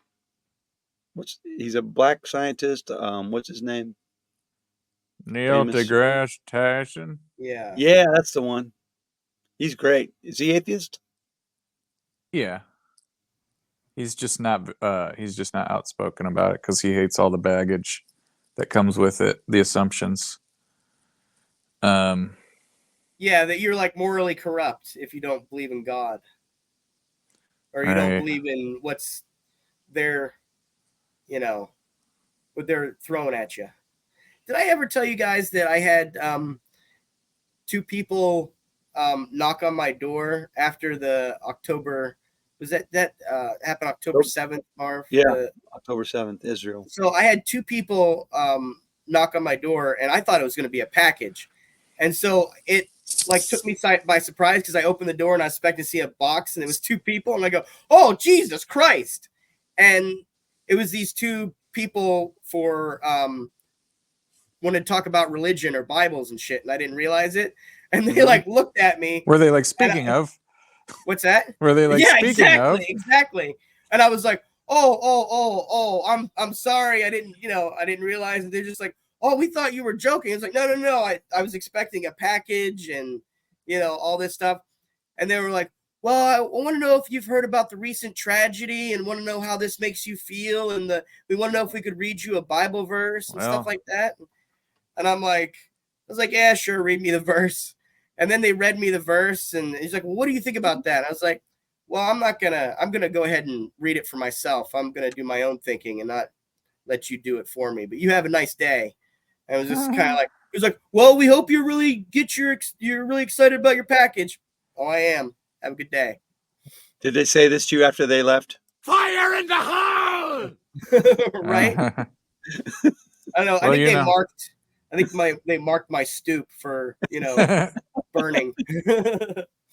Speaker 2: He's a black scientist. What's his name?
Speaker 1: Neil
Speaker 2: Famous.
Speaker 1: deGrasse Tyson.
Speaker 5: Yeah.
Speaker 2: Yeah, that's the one. He's great. Is he atheist?
Speaker 1: Yeah. He's just not outspoken about it because he hates all the baggage that comes with it, the assumptions.
Speaker 5: Yeah, that you're like morally corrupt if you don't believe in God. Or you don't
Speaker 1: Right.
Speaker 5: believe in what's their, what they're throwing at you. Did I ever tell you guys that I had two people knock on my door after the October? Was that happened October 7th, Marv?
Speaker 2: Yeah, October 7th, Israel.
Speaker 5: So I had two people knock on my door, and I thought it was going to be a package. And so it like took me by surprise because I opened the door and I was expecting to see a box, and it was two people, and I go, "Oh, Jesus Christ!" And it was these two people for wanted to talk about religion or Bibles and shit, and I didn't realize it. And they like looked at me.
Speaker 1: Were they like, speaking of?
Speaker 5: What's that?
Speaker 1: Were they like,
Speaker 5: yeah,
Speaker 1: speaking of?
Speaker 5: exactly. And I was like, oh, I'm sorry. I didn't realize. And they're just like, oh, we thought you were joking. It's like, no. I was expecting a package and, all this stuff. And they were like, well, I want to know if you've heard about the recent tragedy and want to know how this makes you feel. And we want to know if we could read you a Bible verse and stuff like that. And I was like, yeah, sure. Read me the verse. And then they read me the verse and he's like, well, what do you think about that? I was like, well, I'm going to go ahead and read it for myself. I'm going to do my own thinking and not let you do it for me, but you have a nice day. And it was just kind of like, he was like, well, we hope you really you're really excited about your package. Oh, I am. Have a good day.
Speaker 2: Did they say this to you after they left?
Speaker 7: Fire in the hole!
Speaker 5: Right? I don't know.
Speaker 1: Well,
Speaker 5: I think they marked my stoop for, burning.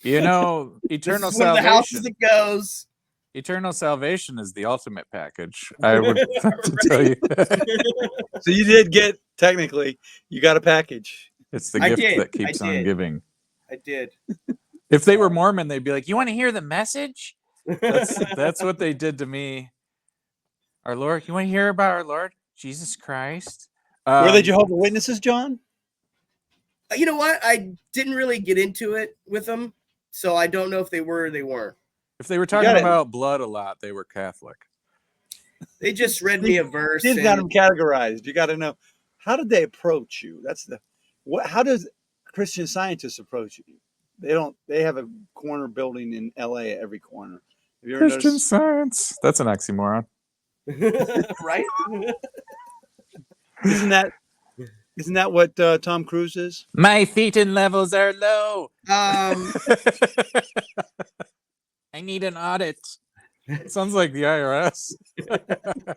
Speaker 1: Eternal
Speaker 5: This is one of the
Speaker 1: salvation.
Speaker 5: houses it goes.
Speaker 1: Eternal salvation is the ultimate package. I would have to tell you.
Speaker 2: So you did get, technically, you got a package.
Speaker 1: It's the
Speaker 5: I
Speaker 1: gift
Speaker 5: did.
Speaker 1: that keeps
Speaker 5: I
Speaker 1: on
Speaker 5: did.
Speaker 1: giving.
Speaker 5: I did.
Speaker 1: If they were Mormon, they'd be like, "You want to hear the message?" That's what they did to me. Our Lord, you want to hear about our Lord Jesus Christ?
Speaker 2: Were they Jehovah's Witnesses, John?
Speaker 5: You know what? I didn't really get into it with them, so I don't know if they were or they weren't.
Speaker 1: If they were talking about blood a lot, they were Catholic.
Speaker 5: They just read me a verse.
Speaker 2: Did got them categorized. You got to know, how did they approach you? How does Christian Scientists approach you? They have a corner building in LA at every corner. Have you ever
Speaker 1: Christian
Speaker 2: noticed?
Speaker 1: Science. That's an oxymoron.
Speaker 5: Right?
Speaker 2: Isn't that what Tom Cruise is?
Speaker 1: My thetan levels are low. I need an audit. It sounds like the IRS.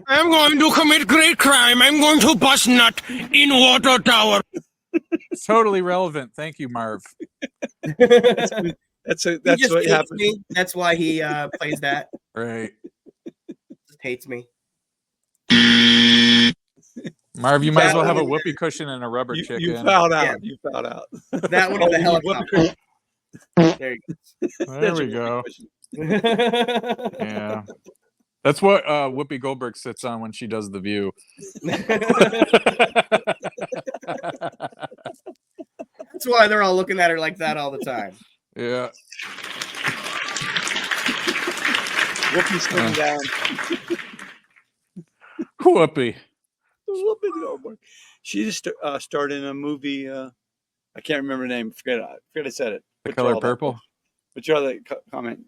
Speaker 7: I'm going to commit great crime. I'm going to bust nut in water tower.
Speaker 1: It's totally relevant. Thank you, Marv.
Speaker 2: That's
Speaker 5: He
Speaker 2: what
Speaker 5: just hates
Speaker 2: happens.
Speaker 5: me. That's why he plays that.
Speaker 1: Right.
Speaker 5: Just hates me.
Speaker 1: Marv, you might as well have a
Speaker 5: That one-
Speaker 1: whoopee cushion and a rubber
Speaker 2: You
Speaker 1: chicken.
Speaker 2: fouled out.
Speaker 5: Yeah.
Speaker 2: You fouled out.
Speaker 5: That one of the helicopter. There you
Speaker 1: There we go.
Speaker 5: go.
Speaker 1: Yeah. That's what Whoopi Goldberg sits on when she does The View.
Speaker 5: That's why they're all looking at her like that all the time.
Speaker 1: Yeah.
Speaker 2: Whoopi's coming down.
Speaker 1: Whoopi.
Speaker 2: Whoopi Goldberg. She just starred in a movie. I can't remember the name. Forget I said it.
Speaker 1: The
Speaker 2: What's
Speaker 1: Color
Speaker 2: all that?
Speaker 1: Purple.
Speaker 2: What's your other comment?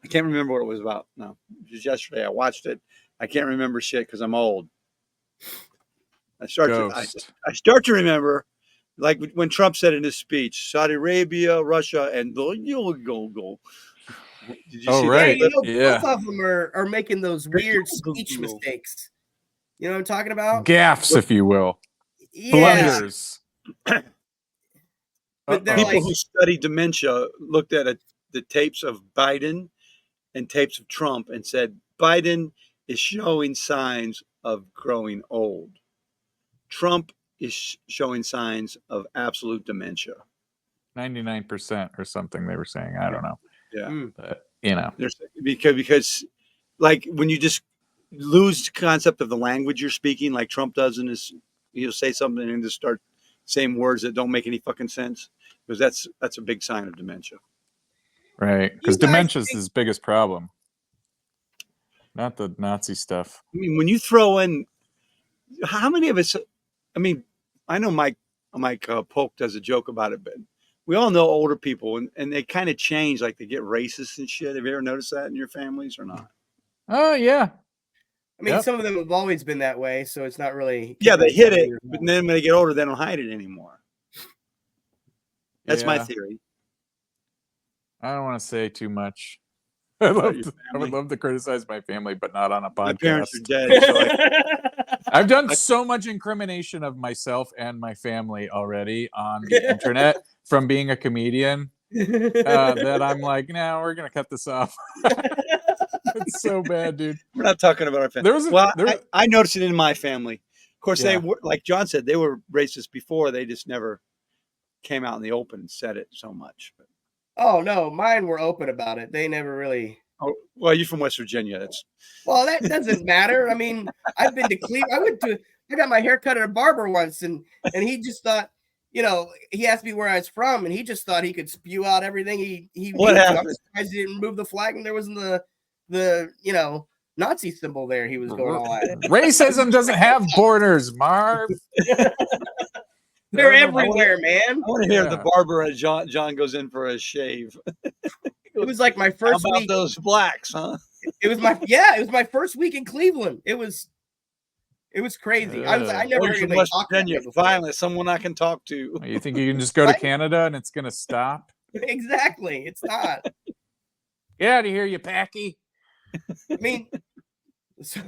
Speaker 2: I can't remember what it was about. No, just yesterday. I watched it. I can't remember shit because I'm old. I start to remember, like when Trump said in his speech, Saudi Arabia, Russia, and the go. Did you see
Speaker 1: right.
Speaker 2: that?
Speaker 1: Yeah.
Speaker 5: Both of them are making those weird speech mistakes. You know what I'm talking about?
Speaker 1: Gaffes, if you will.
Speaker 5: Yeah.
Speaker 1: Blunders.
Speaker 5: But they're
Speaker 2: People
Speaker 5: like,
Speaker 2: who study dementia looked at the tapes of Biden and tapes of Trump and said Biden is showing signs of growing old. Trump is showing signs of absolute dementia.
Speaker 1: 99% or something they were saying. I don't know.
Speaker 2: Yeah.
Speaker 1: But, you know.
Speaker 2: Because like when you just lose the concept of the language you're speaking, like Trump does in his, he'll say something and just start saying words that don't make any fucking sense. Because that's a big sign of dementia.
Speaker 1: Right. Because
Speaker 5: You guys
Speaker 1: dementia is
Speaker 5: think-
Speaker 1: his biggest problem. Not the Nazi stuff.
Speaker 2: I mean, when you throw in, how many of us, I mean, I know Mike Polk does a joke about it, but we all know older people and they kind of change, like they get racist and shit. Have you ever noticed that in your families or not?
Speaker 1: Oh, yeah.
Speaker 5: I mean,
Speaker 1: Yep.
Speaker 5: some of them have always been that way, so it's not really.
Speaker 2: Yeah, they hit it, but then when they get older, they don't hide it anymore. That's my
Speaker 1: Yeah.
Speaker 2: theory.
Speaker 1: I don't want to say too much. I
Speaker 2: your
Speaker 1: would
Speaker 2: family?
Speaker 1: love to criticize my family, but not on a podcast.
Speaker 2: My parents are dead. So
Speaker 1: I've done so much incrimination of myself and my family already on the internet from being a comedian that I'm like, no, we're gonna cut this off. It's so bad, dude.
Speaker 2: we're not talking about our family.
Speaker 1: There was a-
Speaker 2: well,
Speaker 1: there-
Speaker 2: I noticed it in my family. Of course,
Speaker 1: Yeah.
Speaker 2: they were, like John said, they were racist before. They just never came out in the open and said it so much.
Speaker 5: Oh no, mine were open about it. They never really.
Speaker 2: Oh, well, you're from West Virginia. That's
Speaker 5: Well, that doesn't matter. I mean, I've been to Cleveland. I got my hair cut at a barber once, and he just thought, you know, he asked me where I was from, and he just thought he could spew out everything he
Speaker 2: What
Speaker 5: needed to. I'm
Speaker 2: happened?
Speaker 5: surprised he didn't move the flag, and there wasn't the you know, Nazi symbol there. He was going all at it.
Speaker 1: Racism doesn't have borders, Marv.
Speaker 5: They're
Speaker 1: I
Speaker 5: everywhere, man.
Speaker 2: I want to hear the
Speaker 1: Yeah.
Speaker 2: barber as John goes in for a shave.
Speaker 5: It was like my
Speaker 2: How
Speaker 5: first
Speaker 2: about
Speaker 5: week.
Speaker 2: those blacks, huh?
Speaker 5: It was my first week in Cleveland. It was crazy. I was like, I never
Speaker 2: Or
Speaker 5: heard
Speaker 2: from
Speaker 5: anybody
Speaker 2: West
Speaker 5: talk that
Speaker 2: Virginia,
Speaker 5: way before.
Speaker 2: finally, someone I can talk to.
Speaker 1: You think you can just go to
Speaker 5: Right?
Speaker 1: Canada and it's gonna stop?
Speaker 5: Exactly. It's not.
Speaker 1: Get out of here, you packy.
Speaker 5: I mean,
Speaker 1: That's how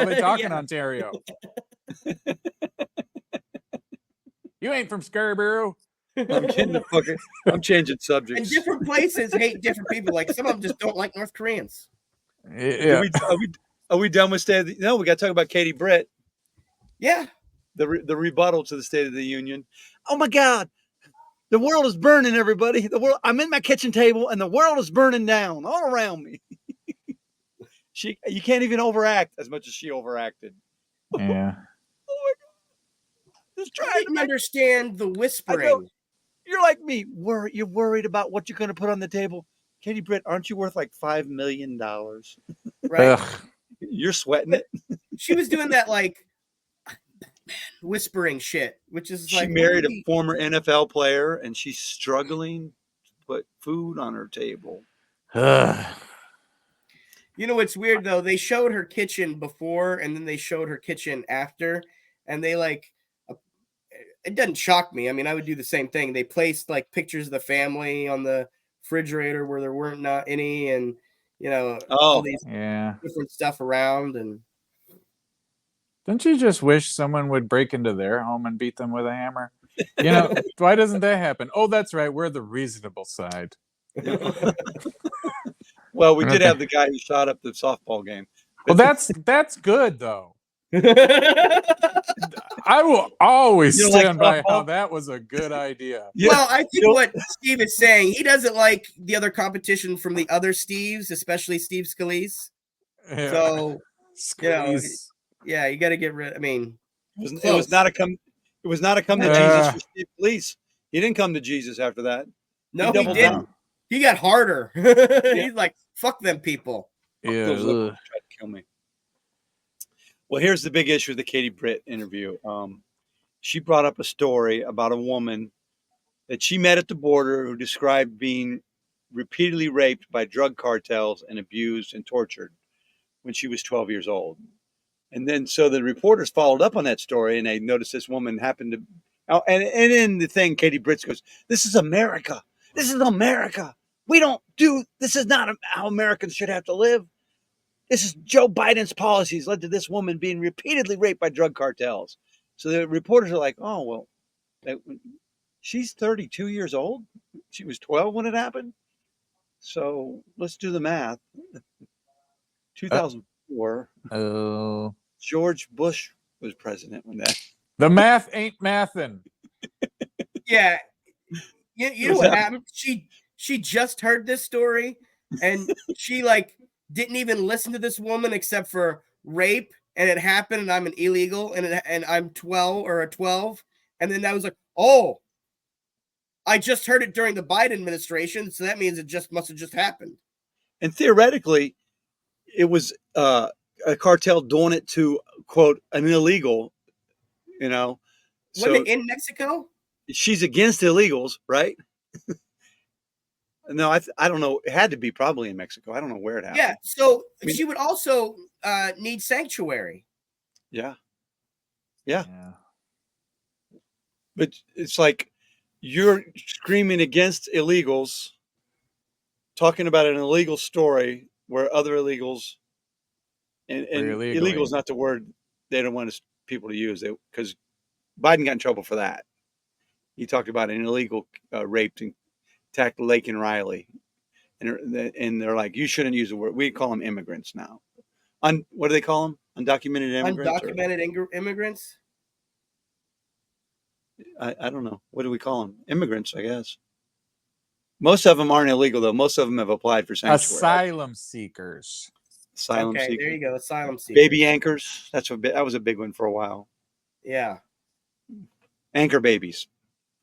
Speaker 1: they talk in
Speaker 5: yeah.
Speaker 1: Ontario. You ain't from Scarborough.
Speaker 2: I'm changing
Speaker 5: And
Speaker 2: subjects.
Speaker 5: different places hate different people. Like some of them just don't like North Koreans.
Speaker 1: Yeah.
Speaker 2: Are we done with State of the No, we got to talk about Katie Britt,
Speaker 5: Yeah.
Speaker 2: the rebuttal to the State of the Union. Oh my God, the world is burning, everybody. I'm in my kitchen table and the world is burning down all around me. You can't even overact as much as she overacted.
Speaker 1: Yeah.
Speaker 2: Oh my God. Just
Speaker 5: I
Speaker 2: trying
Speaker 5: don't
Speaker 2: to
Speaker 5: even understand the whispering.
Speaker 2: You're like me. You're worried about what you're going to put on the table. Katie Britt, aren't you worth like $5 million?
Speaker 5: Right?
Speaker 1: Ugh.
Speaker 2: You're sweating it.
Speaker 5: She was doing that like whispering shit, which is
Speaker 2: She
Speaker 5: like
Speaker 2: married a former NFL player and she's struggling to put food on her table.
Speaker 1: Ugh.
Speaker 5: You know what's weird though? They showed her kitchen before and then they showed her kitchen after, and they like it doesn't shock me. I mean, I would do the same thing. They placed like pictures of the family on the refrigerator where there weren't not any, and you know, all these
Speaker 1: Yeah.
Speaker 5: different stuff around. And
Speaker 1: Don't you just wish someone would break into their home and beat them with a hammer? You know, why doesn't that happen? Oh, that's right. We're the reasonable side.
Speaker 2: Well, we did have the guy who shot up the softball game.
Speaker 1: Well, that's good though. I will always
Speaker 2: You don't like
Speaker 1: stand by how
Speaker 2: softball?
Speaker 1: that was a good idea.
Speaker 5: well, I think what Steve is saying, he doesn't like the other competition from the other Steves, especially Steve Scalise.
Speaker 1: Yeah.
Speaker 5: So you know,
Speaker 1: Squeeze.
Speaker 5: yeah, you got to get rid. I mean,
Speaker 2: It was not a come to Jesus for Steve Police. He didn't come to Jesus after that.
Speaker 5: no, he
Speaker 2: doubled
Speaker 5: didn't.
Speaker 2: down.
Speaker 5: He got harder. He's like, fuck them people.
Speaker 1: Yeah.
Speaker 2: Those liberals
Speaker 1: ugh.
Speaker 2: tried to kill me. Well, here's the big issue of the Katie Britt interview. She brought up a story about a woman that she met at the border who described being repeatedly raped by drug cartels and abused and tortured when she was 12 years old. And then so the reporters followed up on that story and they noticed this woman happened to and in the thing, Katie Britt goes, "This is America. This is America. This is not how Americans should have to live. This is Joe Biden's policies led to this woman being repeatedly raped by drug cartels." So the reporters are like, "Oh, well, she's 32 years old. She was 12 when it happened. So let's do the math. 2004,
Speaker 1: Oh.
Speaker 2: George Bush was president when that.
Speaker 1: The math ain't mathin'.
Speaker 5: Yeah. You know what happened? She just heard this story and she like didn't even listen to this woman except for rape, and it happened and I'm an illegal and I'm 12 or a 12. And then that was like, oh, I just heard it during the Biden administration, so that means it just must have just happened.
Speaker 2: And theoretically, it was a cartel doing it to, quote, an illegal, you know.
Speaker 5: Was
Speaker 2: So
Speaker 5: it in Mexico?
Speaker 2: she's against illegals, right? No, I don't know. It had to be probably in Mexico. I don't know where it happened.
Speaker 5: Yeah. So
Speaker 2: I mean-
Speaker 5: she would also need sanctuary.
Speaker 2: Yeah. But it's like you're screaming against illegals, talking about an illegal story where other illegals, and illegal is not the word they don't want people to use, because Biden got in trouble for that. He talked about an illegal rape and attacked Lake and Riley, and they're like, you shouldn't use the word. We call them immigrants now. What do they call them? Undocumented immigrants.
Speaker 5: Undocumented immigrants.
Speaker 2: I don't know. What do we call them? Immigrants, I guess. Most of them aren't illegal, though. Most of them have applied for sanctuary.
Speaker 1: Asylum seekers.
Speaker 2: Asylum
Speaker 5: Okay,
Speaker 2: seekers.
Speaker 5: there you go. Asylum seekers.
Speaker 2: Baby anchors. That was a big one for a while.
Speaker 5: Yeah.
Speaker 2: Anchor babies.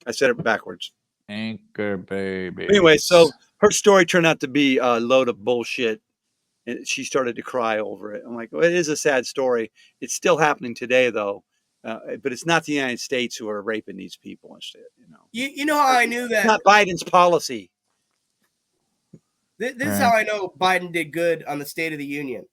Speaker 2: I said it backwards.
Speaker 1: Anchor baby.
Speaker 2: Anyway, so her story turned out to be a load of bullshit, and she started to cry over it. I'm like, well, it is a sad story. It's still happening today, though. But it's not the United States who are raping these people and shit.
Speaker 5: You know how I knew
Speaker 2: It's
Speaker 5: that?
Speaker 2: not Biden's policy.
Speaker 5: This is how I know Biden did good on the State of the Union.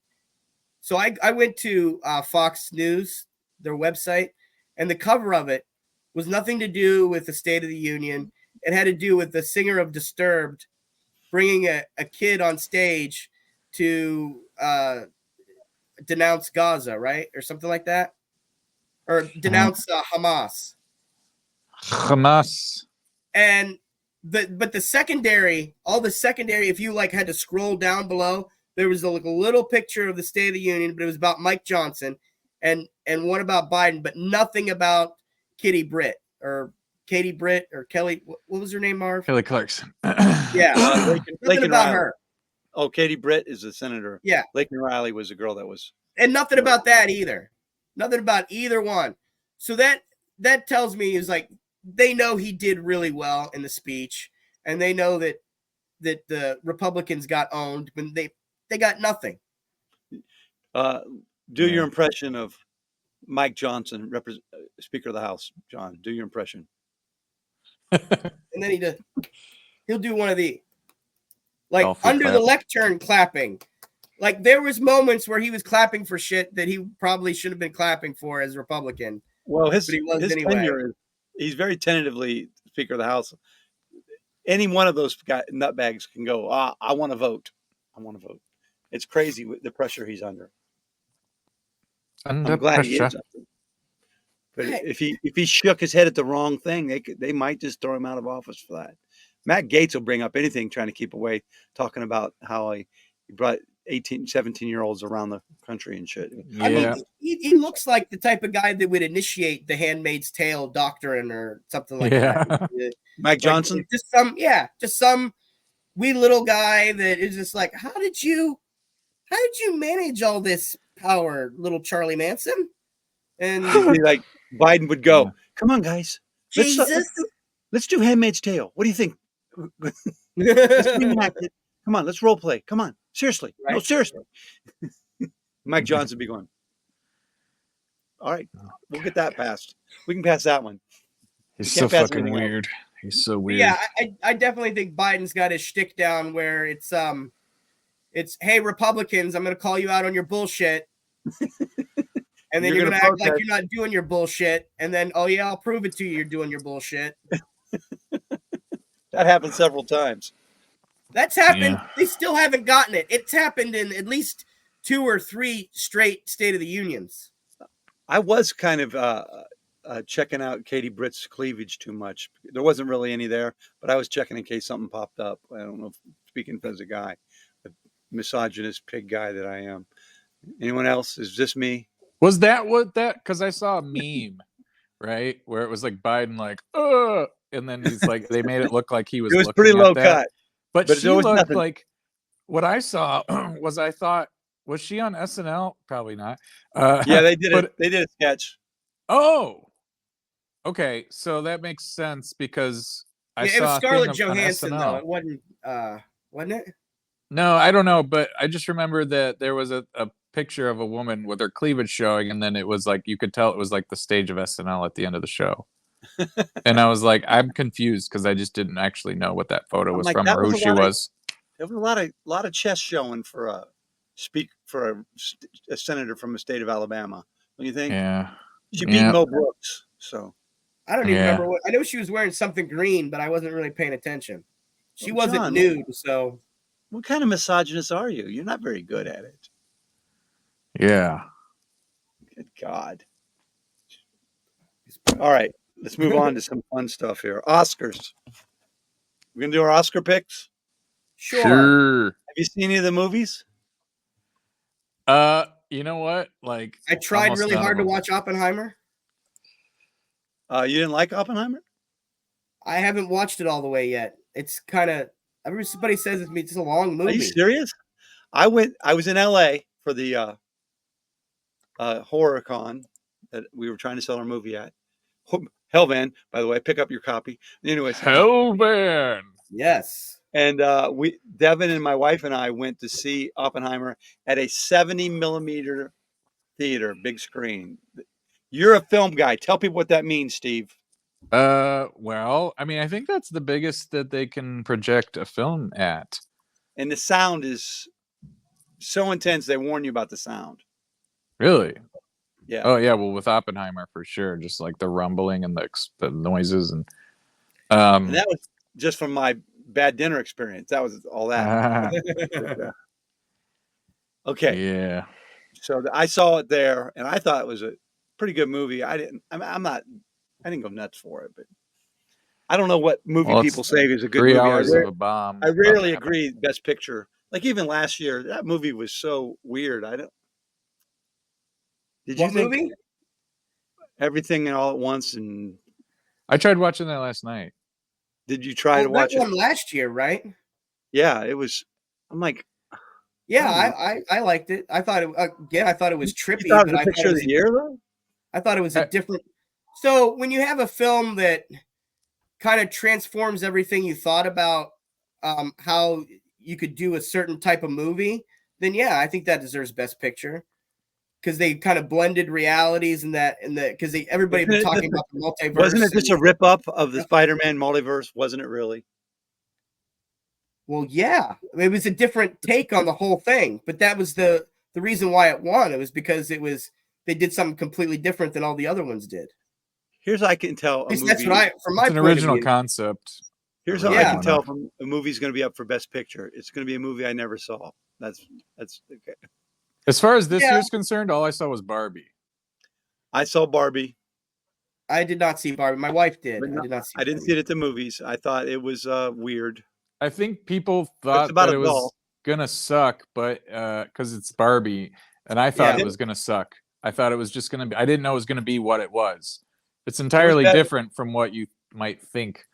Speaker 5: So I went to Fox News, their website, and the cover of it was nothing to do with the State of the Union. It had to do with the singer of Disturbed bringing a kid on stage to denounce Gaza, right? Or something like that. Or denounce Hamas.
Speaker 1: Hamas.
Speaker 5: And but the secondary, all the secondary, if you like had to scroll down below, there was a little picture of the State of the Union, but it was about Mike Johnson and one about Biden, but nothing about Katie Britt or Kelly. What was her name, Marv?
Speaker 1: Kelly Clarkson.
Speaker 5: Yeah. Nothing about her.
Speaker 2: Oh, Katie Britt is the senator.
Speaker 5: Yeah.
Speaker 2: Laken Riley was the girl that was.
Speaker 5: And nothing about that either. Nothing about either one. So that tells me is like they know he did really well in the speech, and they know that the Republicans got owned when they got nothing.
Speaker 2: Do your impression of Mike Johnson, Speaker of the House. John, do your impression.
Speaker 5: And then he'll do one of the
Speaker 1: Dolphin
Speaker 5: under
Speaker 1: clap.
Speaker 5: the lectern clapping. Like there was moments where he was clapping for shit that he probably should have been clapping for as Republican.
Speaker 2: Well, his
Speaker 5: anyway.
Speaker 2: tenure is he's very tentatively Speaker of the House. Any one of those nutbags can go, I want to vote. I want to vote. It's crazy with the pressure he's under. I'm glad he is under. But if he shook his head at the wrong thing, they might just throw him out of office for that. Matt Gaetz will bring up anything trying to keep away, talking about how he brought 18, 17-year-olds around the country and shit.
Speaker 1: Yeah.
Speaker 5: I mean, he looks like the type of guy that would initiate the Handmaid's Tale doctrine or something like that.
Speaker 2: Mike Johnson?
Speaker 5: Just some wee little guy that is just like, how did you manage all this power, little Charlie Manson? And
Speaker 2: like Biden would go, come on, guys.
Speaker 5: Jesus.
Speaker 2: Let's do Handmaid's Tale. What do you think? Let's reenact it. Come on, let's role play. Come on. Seriously. Right. No, seriously. Mike Johnson would be going, all right, we'll get that passed. We can pass that one.
Speaker 1: He's so fucking weird. He's so weird.
Speaker 5: Yeah, I definitely think Biden's got his shtick down where it's hey, Republicans, I'm going to call you out on your bullshit. And then you're going to act like you're not doing your bullshit. And then, oh, yeah, I'll prove it to you. You're doing your bullshit.
Speaker 2: That happened several times.
Speaker 5: That's happened. Yeah. They still haven't gotten it. It's happened in at least 2 or 3 straight State of the Unions.
Speaker 2: I was kind of checking out Katie Britt's cleavage too much. There wasn't really any there, but I was checking in case something popped up. I don't know, speaking as a guy, a misogynist pig guy that I am. Anyone else? Is this me?
Speaker 1: Was that what that? Because I saw a meme, right, where it was like Biden, like, and then he's like, they made it look like he was.
Speaker 2: It was pretty low cut,
Speaker 1: but she looked nothing. Like what I saw was. I thought, was she on SNL? Probably not.
Speaker 2: Yeah, they did it. They did a sketch.
Speaker 1: Oh, okay, so that makes sense because I saw
Speaker 5: it was Scarlett Johansson though. It wasn't, wasn't it?
Speaker 1: No, I don't know, but I just remember that there was a picture of a woman with her cleavage showing, and then it was like you could tell it was like the stage of SNL at the end of the show. And I was like, I'm confused because I just didn't actually know what that photo was from or who she was.
Speaker 2: There was a lot of chest showing for a senator from the state of Alabama. Don't you think?
Speaker 1: Yeah.
Speaker 2: She beat Mo Brooks. So
Speaker 5: I don't even remember what. I know she was wearing something green, but I wasn't really paying attention. She wasn't nude, so.
Speaker 2: What kind of misogynist are you? You're not very good at it.
Speaker 1: Yeah.
Speaker 2: Good God. All right. Let's move on to some fun stuff here. Oscars. We're going to do our Oscar picks?
Speaker 1: Sure.
Speaker 2: Have you seen any of the movies?
Speaker 1: You know what? Like
Speaker 5: I tried really hard to watch Oppenheimer.
Speaker 2: You didn't like Oppenheimer?
Speaker 5: I haven't watched it all the way yet. It's kind of everybody says it's a long movie.
Speaker 2: Are you serious? I was in LA for the horror con that we were trying to sell our movie at. Hellvan, by the way, pick up your copy. Anyways,
Speaker 1: Hellvan.
Speaker 5: Yes.
Speaker 2: And Devin and my wife and I went to see Oppenheimer at a 70 millimeter theater, big screen. You're a film guy. Tell people what that means, Steve.
Speaker 1: Well, I mean, I think that's the biggest that they can project a film at.
Speaker 2: And the sound is so intense. They warn you about the sound.
Speaker 1: Really?
Speaker 2: Yeah.
Speaker 1: Oh yeah. Well, with Oppenheimer for sure, just like the rumbling and the noises and
Speaker 2: And that was just from my bad dinner experience. That was all that. Okay.
Speaker 1: Yeah.
Speaker 2: So I saw it there, and I thought it was a pretty good movie. I didn't go nuts for it, but I don't know what movie
Speaker 1: Well,
Speaker 2: people say is a good
Speaker 1: 3
Speaker 2: movie.
Speaker 1: hours of a bomb.
Speaker 2: I rarely agree. Best Picture, like even last year, that movie was so weird. Did you
Speaker 5: What
Speaker 2: think
Speaker 5: movie?
Speaker 2: Everything and All at Once? And
Speaker 1: I tried watching that last night.
Speaker 2: did you try to watch
Speaker 5: that
Speaker 2: it?
Speaker 5: one last year, right?
Speaker 2: Yeah, it was. I'm like,
Speaker 5: Yeah,
Speaker 2: I
Speaker 5: I liked it. I thought it again. I thought it was trippy,
Speaker 2: you thought
Speaker 5: but
Speaker 2: it was
Speaker 5: I
Speaker 2: the
Speaker 5: thought
Speaker 2: picture
Speaker 5: it
Speaker 2: of
Speaker 5: was
Speaker 2: the year though.
Speaker 5: I thought it was a different. So when you have a film that kind of transforms everything you thought about how you could do a certain type of movie, then yeah, I think that deserves Best Picture because they kind of blended realities and because everybody been talking about the multiverse.
Speaker 2: Wasn't it just a rip up of the Spider-Man multiverse? Wasn't it really?
Speaker 5: Well, yeah, it was a different take on the whole thing, but that was the reason why it won. It was because they did something completely different than all the other ones did.
Speaker 2: Here's how I can tell a movie.
Speaker 5: That's what from my
Speaker 1: It's an
Speaker 5: point
Speaker 1: original
Speaker 5: of view.
Speaker 1: concept.
Speaker 2: Here's how I can tell if a movie's going to be up for Best Picture. It's going to be a movie I never saw. That's okay.
Speaker 1: As far as this year's concerned, all I saw was Barbie.
Speaker 2: I saw Barbie.
Speaker 5: I did not see Barbie. My wife did. I did not see.
Speaker 2: I didn't see it at the movies. I thought it was weird.
Speaker 1: I think people thought that it was gonna suck, but because it's Barbie, and I thought it was gonna suck. I thought it was just gonna be. I didn't know it was gonna be what it was. It's entirely different from what you might think,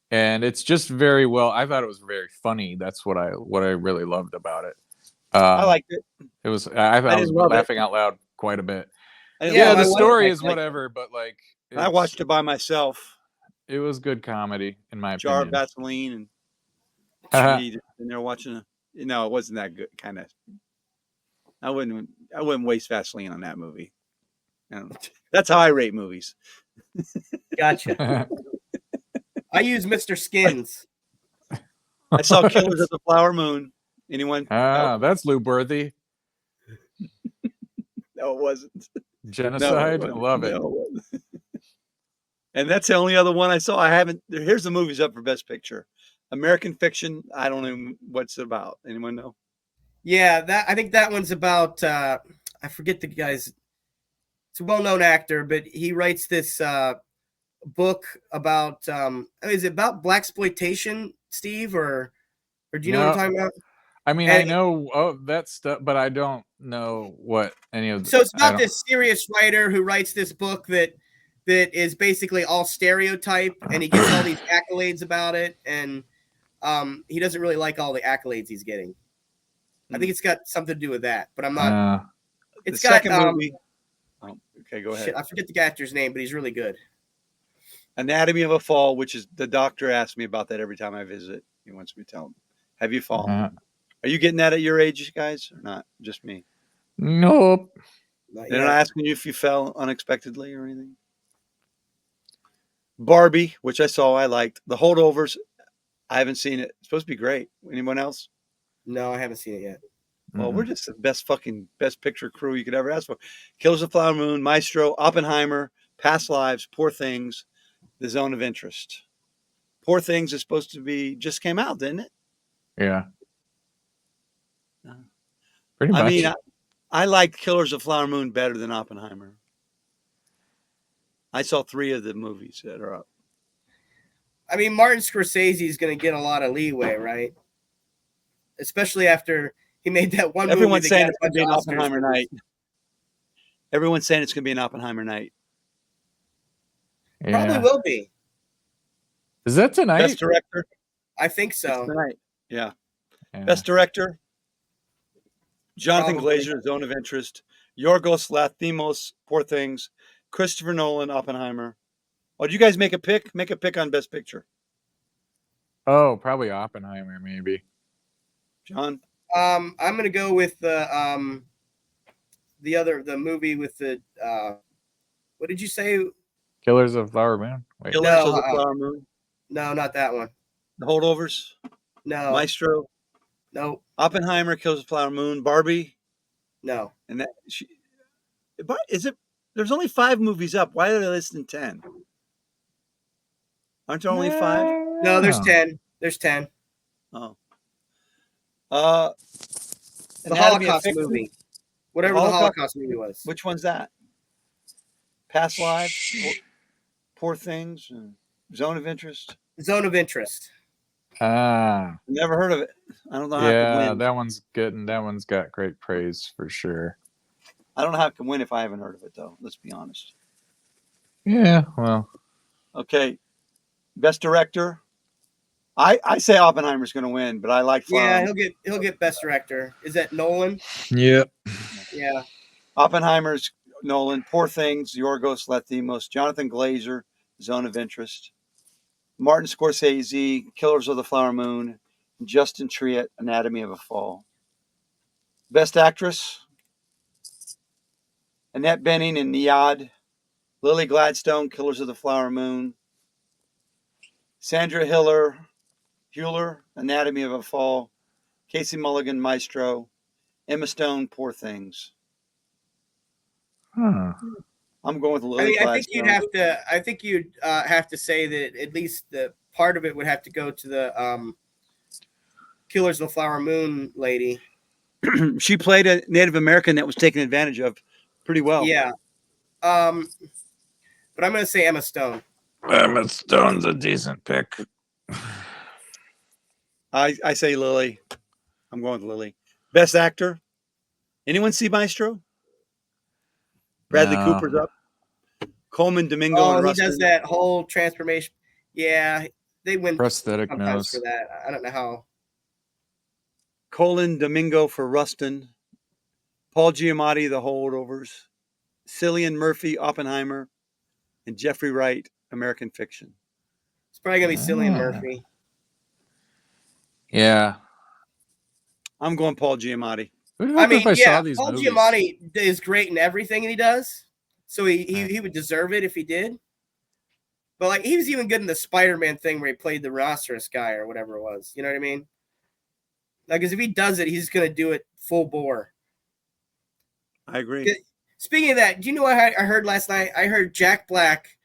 Speaker 1: and it's just very well. I thought it was very funny. That's what I really loved about it.
Speaker 2: I liked it.
Speaker 1: It was. I was laughing out loud quite a bit.
Speaker 2: Yeah,
Speaker 1: the story is whatever, but like
Speaker 2: I watched it by myself.
Speaker 1: It was good comedy, in my
Speaker 2: Jar
Speaker 1: opinion.
Speaker 2: of Vaseline and and they're watching it wasn't that good. Kind of. I wouldn't waste Vaseline on that movie. That's how I rate movies.
Speaker 5: Gotcha. I use Mr. Skins.
Speaker 2: I saw Killers of the Flower Moon. Anyone?
Speaker 1: That's Lou Worthy.
Speaker 2: No, it wasn't.
Speaker 1: Genocide.
Speaker 2: No, it wasn't.
Speaker 1: I love it.
Speaker 2: No, it wasn't. And that's the only other one I saw. I haven't. Here's the movies up for Best Picture. American Fiction. I don't know what's it about. Anyone know?
Speaker 5: Yeah, I think that one's about. I forget the guy's. It's a well-known actor, but he writes this book about. Is it about blaxploitation, Steve, or do you know what I'm talking about?
Speaker 1: I mean, I know that stuff, but I don't know what any of.
Speaker 5: So it's about this serious writer who writes this book that is basically all stereotype, and he gets all these accolades about it, and he doesn't really like all the accolades he's getting. I think it's got something to do with that, but I'm not. It's
Speaker 2: the
Speaker 5: got
Speaker 2: second movie. Oh, okay, go ahead.
Speaker 5: Shit, I forget the actor's name, but he's really good.
Speaker 2: Anatomy of a Fall, which is the doctor asks me about that every time I visit. He wants me to tell him, "Have you fallen?" Are you getting that at your age, guys, or not? Just me?
Speaker 1: Nope.
Speaker 2: They're not asking you if you fell unexpectedly or anything. Barbie, which I saw, I liked. The Holdovers, I haven't seen it. It's supposed to be great. Anyone else?
Speaker 5: No, I haven't seen it yet.
Speaker 2: Well, we're just the best picture crew you could ever ask for. Killers of the Flower Moon, Maestro, Oppenheimer, Past Lives, Poor Things, The Zone of Interest. Poor Things is supposed to be just came out, didn't it?
Speaker 1: Yeah. Pretty much.
Speaker 2: I mean, I liked Killers of the Flower Moon better than Oppenheimer. I saw 3 of the movies that are up.
Speaker 5: I mean, Martin Scorsese is going to get a lot of leeway, right? Especially after he made that one movie.
Speaker 2: Everyone's saying it's going to be an Oppenheimer night. Everyone's saying it's going to be an Oppenheimer night.
Speaker 5: Probably will be.
Speaker 1: Is that tonight?
Speaker 2: Best director.
Speaker 5: I think
Speaker 2: It's
Speaker 5: so.
Speaker 2: tonight. Yeah.
Speaker 1: Yeah.
Speaker 2: Best director. Jonathan
Speaker 5: Probably.
Speaker 2: Glazer, Zone of Interest. Yorgos Lanthimos, Poor Things. Christopher Nolan, Oppenheimer. Oh, do you guys make a pick? Make a pick on Best Picture.
Speaker 1: Oh, probably Oppenheimer, maybe.
Speaker 2: John?
Speaker 5: I'm gonna go with the movie with the what did you say?
Speaker 1: Killers of Flower Moon. Wait.
Speaker 2: Killers
Speaker 5: No,
Speaker 2: of the Flower Moon.
Speaker 5: No, not that one.
Speaker 2: The Holdovers.
Speaker 5: No.
Speaker 2: Maestro.
Speaker 5: No.
Speaker 2: Oppenheimer, Killers of the Flower Moon. Barbie.
Speaker 5: No.
Speaker 2: And that is it? There's only 5 movies up. Why are they listing 10? Aren't there only 5?
Speaker 5: No, there's 10. There's 10.
Speaker 2: Oh.
Speaker 5: The
Speaker 2: Anatomy of
Speaker 5: Holocaust
Speaker 2: Fiction?
Speaker 5: movie. Whatever the Holocaust movie was.
Speaker 2: Which one's that? Past Lives? Poor Things? Zone of Interest?
Speaker 5: Zone of Interest.
Speaker 2: Never heard of it. I don't know how it can
Speaker 1: Yeah,
Speaker 2: win.
Speaker 1: that one's got great praise for sure.
Speaker 2: I don't know how it can win if I haven't heard of it, though. Let's be honest.
Speaker 1: Yeah, well.
Speaker 2: Okay. Best Director? I say Oppenheimer's going to win, but I like
Speaker 5: Yeah, he'll get Best Director. Is that Nolan?
Speaker 1: Yep.
Speaker 5: Yeah.
Speaker 2: Oppenheimer's Nolan. Poor Things, Yorgos Lanthimos. Jonathan Glazer, Zone of Interest. Martin Scorsese, Killers of the Flower Moon. Justin Triet, Anatomy of a Fall. Best Actress? Annette Bening in Niad. Lily Gladstone, Killers of the Flower Moon. Sandra Hüller, Anatomy of a Fall. Casey Mulligan, Maestro. Emma Stone, Poor Things.
Speaker 1: Huh.
Speaker 2: I'm going with Lily Gladstone.
Speaker 5: I think you'd have to say that at least the part of it would have to go to the Killers of the Flower Moon lady.
Speaker 2: She played a Native American that was taken advantage of pretty well.
Speaker 5: Yeah. But I'm going to say Emma Stone.
Speaker 1: Emma Stone's a decent pick.
Speaker 2: I say Lily. I'm going with Lily. Best Actor? Anyone see Maestro? Bradley
Speaker 1: No.
Speaker 2: Cooper's up. Coleman Domingo and
Speaker 5: he
Speaker 2: Rustin.
Speaker 5: does that whole transformation. Yeah, they win
Speaker 1: Prosthetic
Speaker 5: sometimes for
Speaker 1: nose.
Speaker 5: that. I don't know how.
Speaker 2: Colin Domingo for Rustin. Paul Giamatti, The Holdovers. Cillian Murphy, Oppenheimer. And Jeffrey Wright, American Fiction.
Speaker 5: It's probably going to be Cillian Murphy.
Speaker 1: Yeah.
Speaker 2: I'm going Paul Giamatti.
Speaker 5: I mean,
Speaker 1: saw these
Speaker 5: Paul
Speaker 1: movies.
Speaker 5: Giamatti is great in everything he does. So he would deserve it if he did. But like he was even good in the Spider-Man thing where he played the rhinoceros guy or whatever it was. You know what I mean? Like, because if he does it, he's going to do it full bore.
Speaker 2: I agree.
Speaker 5: Speaking of that, do you know what I heard last night? I heard Jack Black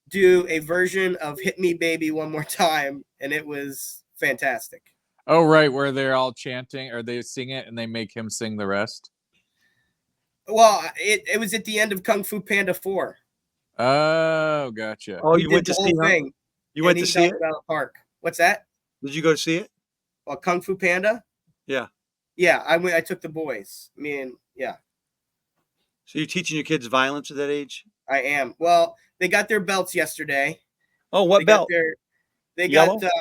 Speaker 5: do a version of Hit Me Baby One More Time, and it was fantastic.
Speaker 1: Oh, right, where they're all chanting or they sing it and they make him sing the rest.
Speaker 5: Well, it was at the end of Kung Fu Panda 4.
Speaker 1: Oh, gotcha.
Speaker 2: Oh,
Speaker 5: He
Speaker 2: you
Speaker 5: did
Speaker 2: went to
Speaker 5: the
Speaker 2: see
Speaker 5: whole
Speaker 2: it?
Speaker 5: thing.
Speaker 2: You went to see it?
Speaker 5: Out of the park. What's that?
Speaker 2: Did you go to see it?
Speaker 5: Well, Kung Fu Panda?
Speaker 2: Yeah.
Speaker 5: Yeah, I took the boys. Yeah.
Speaker 2: So you're teaching your kids violence at that age?
Speaker 5: I am. Well, they got their belts yesterday.
Speaker 2: Oh, what belt?
Speaker 5: They
Speaker 2: Yellow?
Speaker 5: got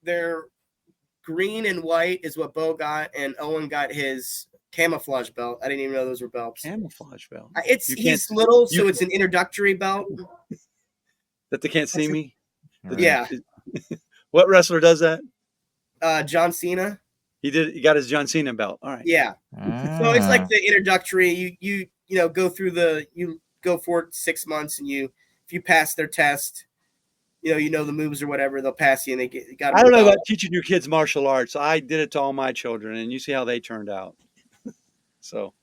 Speaker 5: their green and white is what Bo got, and Owen got his camouflage belt. I didn't even know those were belts.
Speaker 2: Camouflage belt.
Speaker 5: He's little, so it's an introductory belt.
Speaker 2: That they can't see me?
Speaker 5: Yeah.
Speaker 2: What wrestler does that?
Speaker 5: John Cena.
Speaker 2: He got his John Cena belt. All right.
Speaker 5: Yeah. So it's like the introductory. You go through you go for it 6 months, and if you pass their test, you know the moves or whatever, they'll pass you, and got.
Speaker 2: I don't know about teaching your kids martial arts. I did it to all my children, and you see how they turned out. So,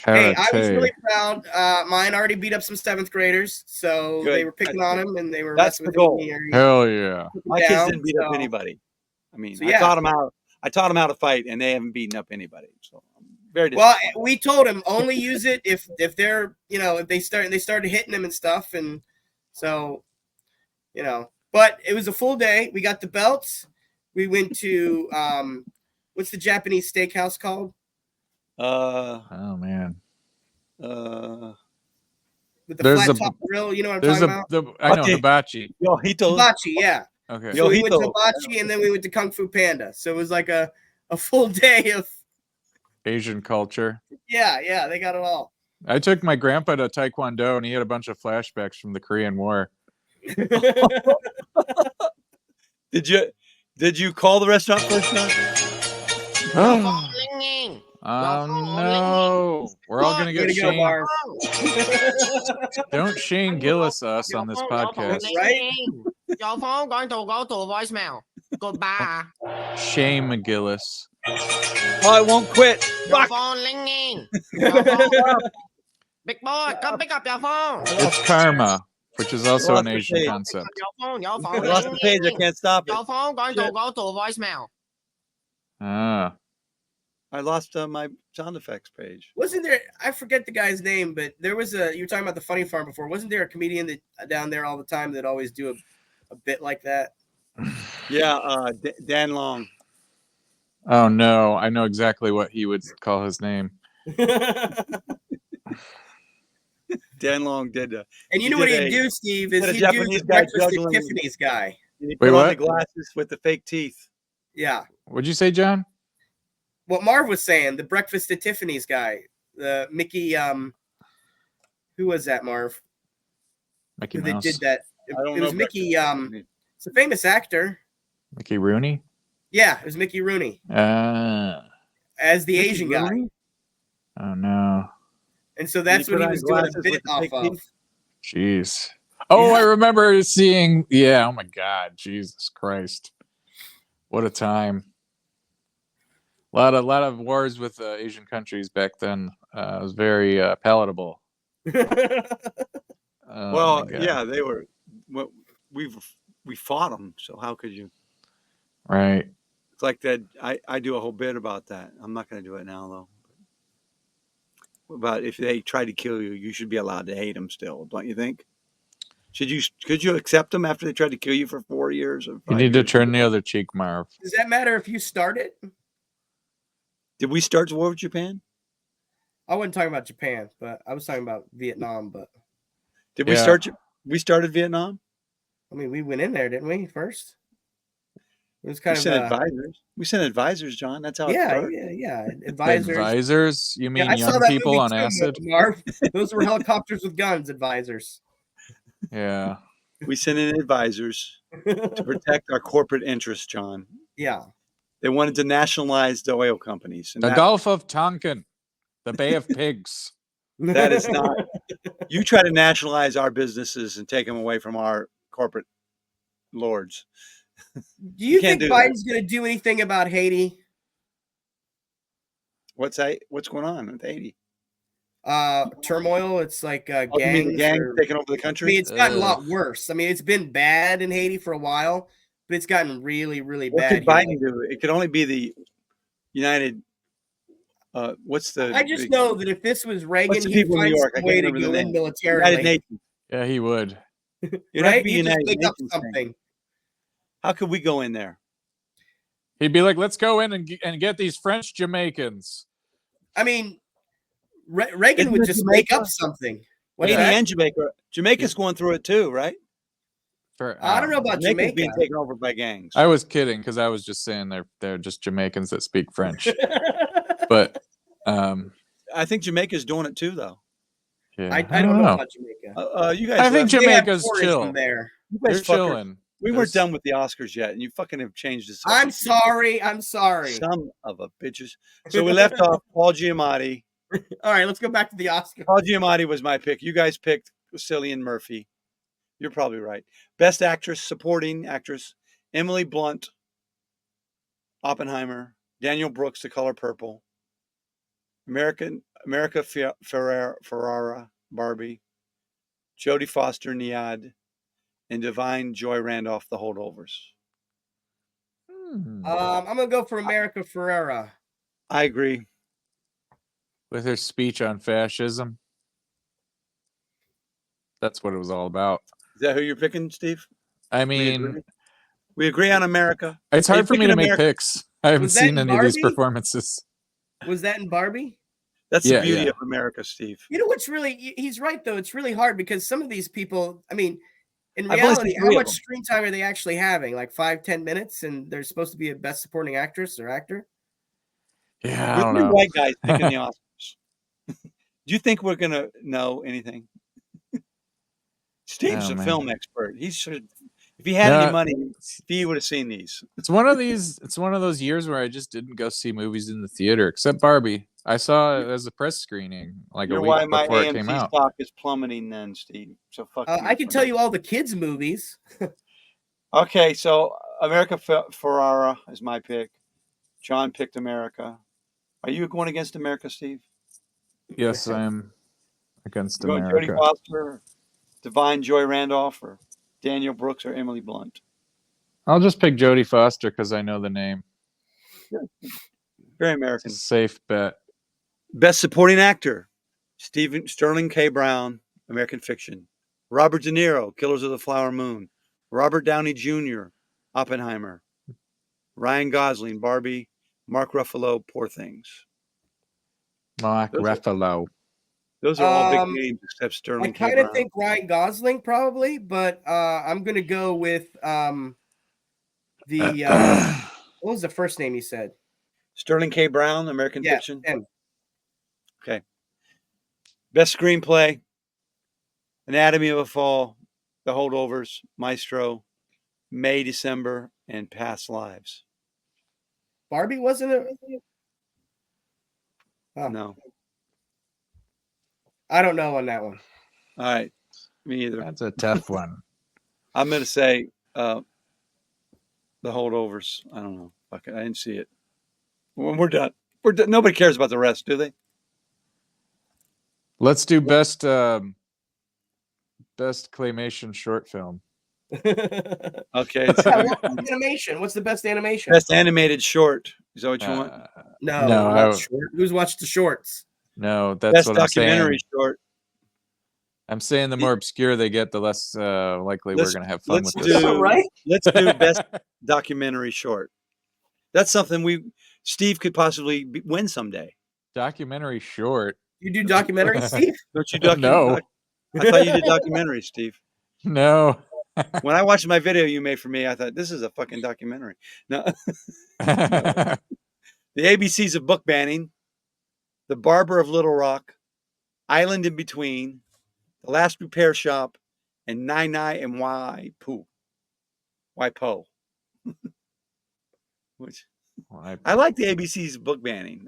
Speaker 5: hey, I was really proud. Mine already beat up some 7th graders, so
Speaker 2: good.
Speaker 5: They were picking on him, and they were
Speaker 2: That's
Speaker 5: messing
Speaker 2: the
Speaker 5: with
Speaker 2: goal.
Speaker 5: me.
Speaker 1: Hell yeah!
Speaker 2: My kids didn't beat up anybody. I mean, I taught them how to fight, and they haven't beaten up anybody. So I'm very disappointed.
Speaker 5: Well, we told them only use it if they're if they started hitting them and stuff, and so But it was a full day. We got the belts. We went to what's the Japanese steakhouse called?
Speaker 1: Oh man.
Speaker 5: with the
Speaker 1: There's
Speaker 5: flat
Speaker 1: a-
Speaker 5: top grill. You know what I'm
Speaker 1: There's
Speaker 5: talking about?
Speaker 1: I know
Speaker 2: Okay.
Speaker 1: hibachi.
Speaker 2: Hibachi.
Speaker 5: Hibachi, yeah.
Speaker 1: Okay.
Speaker 5: So we went to
Speaker 2: Yojito.
Speaker 5: Hibachi and then we went to Kung Fu Panda. So it was like a full day of
Speaker 1: Asian culture.
Speaker 5: yeah, they got it all.
Speaker 1: I took my grandpa to Taekwondo, and he had a bunch of flashbacks from the Korean War.
Speaker 2: Did you call the restaurant first, John?
Speaker 1: Oh no! We're all gonna
Speaker 5: Way
Speaker 1: get
Speaker 5: to go,
Speaker 1: Shane.
Speaker 5: Marv.
Speaker 1: Don't Shane Gillis us on this podcast.
Speaker 5: Right?
Speaker 7: Your phone going to go to voicemail. Goodbye.
Speaker 1: Shane McGillis.
Speaker 2: Oh, I won't quit.
Speaker 7: Your
Speaker 2: Fuck.
Speaker 7: phone ringing. Your phone. Big boy, come pick up your phone.
Speaker 1: It's karma, which is also
Speaker 2: Lost
Speaker 1: an
Speaker 2: the
Speaker 1: Asian
Speaker 2: page.
Speaker 1: concept.
Speaker 7: Your phone
Speaker 2: I lost the page. I can't stop it.
Speaker 7: Your phone going to
Speaker 2: Shit.
Speaker 7: go to voicemail.
Speaker 1: Ah,
Speaker 2: I lost my sound effects page.
Speaker 5: Wasn't there? I forget the guy's name, but there was a. You were talking about the Funny Farm before. Wasn't there a comedian that down there all the time that always do a bit like that?
Speaker 2: Yeah, Dan Long.
Speaker 1: oh no! I know exactly what he would call his name.
Speaker 2: Dan Long did.
Speaker 5: And you
Speaker 2: He
Speaker 5: know what
Speaker 2: did
Speaker 5: he'd do, Steve, is
Speaker 2: had a
Speaker 5: he'd do
Speaker 2: Japanese
Speaker 5: the
Speaker 2: guy
Speaker 5: Breakfast at
Speaker 2: juggling-
Speaker 5: Tiffany's guy.
Speaker 2: He
Speaker 1: Wait,
Speaker 2: put on
Speaker 1: what?
Speaker 2: the glasses with the fake teeth.
Speaker 5: Yeah.
Speaker 1: What'd you say, John?
Speaker 5: What Marv was saying, the Breakfast at Tiffany's guy, the Mickey. Who was that, Marv?
Speaker 1: Mickey
Speaker 5: Who they
Speaker 1: Mouse.
Speaker 5: did that?
Speaker 2: I don't
Speaker 5: It
Speaker 2: know
Speaker 5: was Mickey. It's a famous actor.
Speaker 1: Mickey Rooney.
Speaker 5: Yeah, it was Mickey Rooney as the
Speaker 2: Mickey
Speaker 5: Asian guy,
Speaker 2: Rooney?
Speaker 1: Oh no!
Speaker 5: and so
Speaker 2: Did he
Speaker 5: that's
Speaker 2: put
Speaker 5: what he
Speaker 2: on
Speaker 5: was doing a
Speaker 2: glasses
Speaker 5: bit
Speaker 2: with the
Speaker 5: off
Speaker 2: fake
Speaker 5: of.
Speaker 2: teeth?
Speaker 1: Jeez. Oh, I
Speaker 5: Yeah.
Speaker 1: remember seeing. Yeah. Oh my God. Jesus Christ. What a time. A lot of wars with Asian countries back then. It was very palatable. Oh,
Speaker 2: Well,
Speaker 1: my God.
Speaker 2: yeah, they were. Well, we fought them. So how could you?
Speaker 1: Right.
Speaker 2: It's like that. I do a whole bit about that. I'm not going to do it now though. About if they try to kill you, you should be allowed to hate them still, don't you think? Could you accept them after they tried to kill you for 4 years? Or
Speaker 1: You
Speaker 2: 5
Speaker 1: need to
Speaker 2: years?
Speaker 1: turn the other cheek, Marv.
Speaker 5: Does that matter if you start it?
Speaker 2: Did we start the war with Japan?
Speaker 5: I wasn't talking about Japan, but I was talking about Vietnam. But
Speaker 2: Did we
Speaker 1: Yeah.
Speaker 2: start? We started Vietnam.
Speaker 5: I mean, we went in there, didn't we? First, it was
Speaker 2: We
Speaker 5: kind
Speaker 2: sent
Speaker 5: of
Speaker 2: advisors. We sent advisors, John. That's how it
Speaker 5: yeah,
Speaker 2: started.
Speaker 5: yeah. Advisors.
Speaker 1: Advisors? You mean
Speaker 5: Yeah, I saw
Speaker 1: young
Speaker 5: that
Speaker 1: people
Speaker 5: movie
Speaker 1: on
Speaker 5: too,
Speaker 1: acid?
Speaker 5: Marv. Those were helicopters with guns. Advisors.
Speaker 1: Yeah.
Speaker 2: We sent in advisors to protect our corporate interests, John.
Speaker 5: Yeah.
Speaker 2: They wanted to nationalize the oil companies. And
Speaker 1: The Gulf of Tonkin, the Bay of Pigs.
Speaker 2: that is not. You try to nationalize our businesses and take them away from our corporate lords.
Speaker 5: Do you
Speaker 2: can't
Speaker 5: think
Speaker 2: do that.
Speaker 5: Biden's going to do anything about Haiti?
Speaker 2: What's going on with Haiti?
Speaker 5: Turmoil. It's like
Speaker 2: Oh, you mean the
Speaker 5: gangs.
Speaker 2: gang
Speaker 5: or-
Speaker 2: taking over the
Speaker 5: I mean,
Speaker 2: country?
Speaker 5: it's gotten a lot worse. I mean, it's been bad in Haiti for a while, but it's gotten really, really
Speaker 2: What
Speaker 5: bad.
Speaker 2: could
Speaker 5: here.
Speaker 2: Biden do? It could only be the United. What's the?
Speaker 5: I just know that if this was Reagan,
Speaker 2: What's the
Speaker 5: he'd
Speaker 2: people in
Speaker 5: find
Speaker 2: New York?
Speaker 5: some
Speaker 2: I
Speaker 5: way
Speaker 2: can't
Speaker 5: to
Speaker 2: remember the
Speaker 5: go in
Speaker 2: name.
Speaker 5: militarily.
Speaker 2: United Nations.
Speaker 1: Yeah, he would.
Speaker 2: It'd have to
Speaker 5: Right?
Speaker 2: be
Speaker 5: He'd just
Speaker 2: United
Speaker 5: make up
Speaker 2: Nations thing.
Speaker 5: something.
Speaker 2: How could we go in there?
Speaker 1: He'd be like, let's go in and get these French Jamaicans.
Speaker 5: I mean, Reagan
Speaker 2: Isn't
Speaker 5: would
Speaker 2: it
Speaker 5: just make
Speaker 2: Jamaica?
Speaker 5: up something. What's
Speaker 2: Haiti
Speaker 5: that?
Speaker 2: and Jamaica. Jamaica's going through it too, right?
Speaker 1: For,
Speaker 5: I don't know about
Speaker 2: Jamaica's
Speaker 5: Jamaica.
Speaker 2: being taken over by gangs.
Speaker 1: I was kidding because I was just saying they're just Jamaicans that speak French. But
Speaker 2: I think Jamaica's doing it too, though.
Speaker 1: yeah,
Speaker 5: I don't know about Jamaica.
Speaker 2: You guys.
Speaker 1: I think
Speaker 5: They have
Speaker 1: Jamaica's
Speaker 5: tourism
Speaker 1: chill.
Speaker 5: there.
Speaker 2: you
Speaker 1: They're
Speaker 2: guys fuckers-
Speaker 1: chilling.
Speaker 2: We
Speaker 1: There's-
Speaker 2: weren't done with the Oscars yet, and you fucking have changed this.
Speaker 5: I'm sorry. I'm sorry.
Speaker 2: Some of a bitches. So we left off Paul Giamatti.
Speaker 5: All right, let's go back to the Oscar.
Speaker 2: Paul Giamatti was my pick. You guys picked Cillian Murphy. You're probably right. Best actress, supporting actress, Emily Blunt, Oppenheimer, Daniel Brooks, The Color Purple, America Ferrara, Barbie, Jodie Foster, Niad, and Divine Joy Randolph, The Holdovers.
Speaker 1: Hmm.
Speaker 5: I'm gonna go for America Ferrera.
Speaker 2: I agree.
Speaker 1: With her speech on fascism. That's what it was all about.
Speaker 2: Is that who you're picking, Steve?
Speaker 1: I
Speaker 2: We
Speaker 1: mean,
Speaker 2: agree? We agree on America.
Speaker 1: it's
Speaker 2: Are you
Speaker 1: hard for me
Speaker 2: picking
Speaker 1: to make
Speaker 2: America?
Speaker 1: picks. I haven't
Speaker 5: Was that
Speaker 1: seen
Speaker 5: in
Speaker 1: any of these
Speaker 5: Barbie?
Speaker 1: performances.
Speaker 5: Was that in Barbie?
Speaker 2: That's the
Speaker 1: Yeah,
Speaker 2: beauty
Speaker 1: yeah.
Speaker 2: of America, Steve.
Speaker 5: You know what's really, he's right though. It's really hard because some of these people, I mean, in
Speaker 2: I've only seen
Speaker 5: reality, how
Speaker 2: 3 of
Speaker 5: much
Speaker 2: them.
Speaker 5: screen time are they actually having? Like 5-10 minutes, and they're supposed to be a best supporting actress or actor.
Speaker 1: Yeah, I
Speaker 2: We're
Speaker 1: don't
Speaker 2: 3
Speaker 1: know.
Speaker 2: white guys picking the Oscars. Do you think we're gonna know anything? Steve's
Speaker 1: Oh,
Speaker 2: a
Speaker 1: man.
Speaker 2: film expert. He should, if he had any
Speaker 1: No,
Speaker 2: money, he would have seen these.
Speaker 1: it's one of those years where I just didn't go see movies in the theater, except Barbie. I saw it as a press screening like a
Speaker 2: You're
Speaker 1: week
Speaker 2: why my
Speaker 1: before it came
Speaker 2: AMC
Speaker 1: out.
Speaker 2: stock is plummeting then, Steve. So fuck you.
Speaker 5: I can tell you all the kids' movies.
Speaker 2: Okay, so America Ferrara is my pick. John picked America. Are you going against America, Steve?
Speaker 1: Yes, I am against
Speaker 2: You going Jodie
Speaker 1: America.
Speaker 2: Foster, Divine Joy Randolph, or Daniel Brooks, or Emily Blunt?
Speaker 1: I'll just pick Jodie Foster because I know the name.
Speaker 2: Very
Speaker 1: It's
Speaker 2: American.
Speaker 1: a safe bet.
Speaker 2: Best Supporting Actor: Sterling K. Brown, American Fiction. Robert De Niro, Killers of the Flower Moon. Robert Downey Jr., Oppenheimer. Ryan Gosling, Barbie. Mark Ruffalo, Poor Things.
Speaker 1: Mark Ruffalo.
Speaker 2: Those are all big names except
Speaker 5: I
Speaker 2: Sterling K.
Speaker 5: kind
Speaker 2: Brown.
Speaker 5: of think Ryan Gosling probably, but I'm gonna go with the what was the first name you said?
Speaker 2: Sterling K. Brown, American
Speaker 5: Yeah,
Speaker 2: Fiction.
Speaker 5: him.
Speaker 2: Okay. Best Screenplay: Anatomy of a Fall, The Holdovers, Maestro, May, December, and Past Lives.
Speaker 5: Barbie wasn't it? Oh,
Speaker 2: No.
Speaker 5: I don't know on that one.
Speaker 2: All right. Me either.
Speaker 1: That's a tough one.
Speaker 2: I'm going to say The Holdovers. I don't know. Fuck it. I didn't see it. We're done. We're done. Nobody cares about the rest, do they?
Speaker 1: Let's do best claymation short film.
Speaker 2: Okay.
Speaker 5: Animation. What's the best animation?
Speaker 2: Best animated short. Is that what you want?
Speaker 5: No,
Speaker 1: No,
Speaker 5: not short. Who's watched the shorts?
Speaker 1: No, that's
Speaker 2: Best
Speaker 1: what I'm
Speaker 2: documentary
Speaker 1: saying.
Speaker 2: short.
Speaker 1: I'm saying the more obscure they get, the less likely we're going to have fun with this.
Speaker 2: Let's do best documentary short. That's something Steve could possibly win someday.
Speaker 1: Documentary short.
Speaker 5: You do documentaries, Steve?
Speaker 2: Don't you
Speaker 1: No.
Speaker 2: I thought you did documentaries, Steve.
Speaker 1: No.
Speaker 2: When I watched my video you made for me, I thought this is a fucking documentary. No. The ABCs of book banning, The Barber of Little Rock, Island in Between, The Last Repair Shop, and Nai Nai and Waipo. Which I like the ABC's book banning.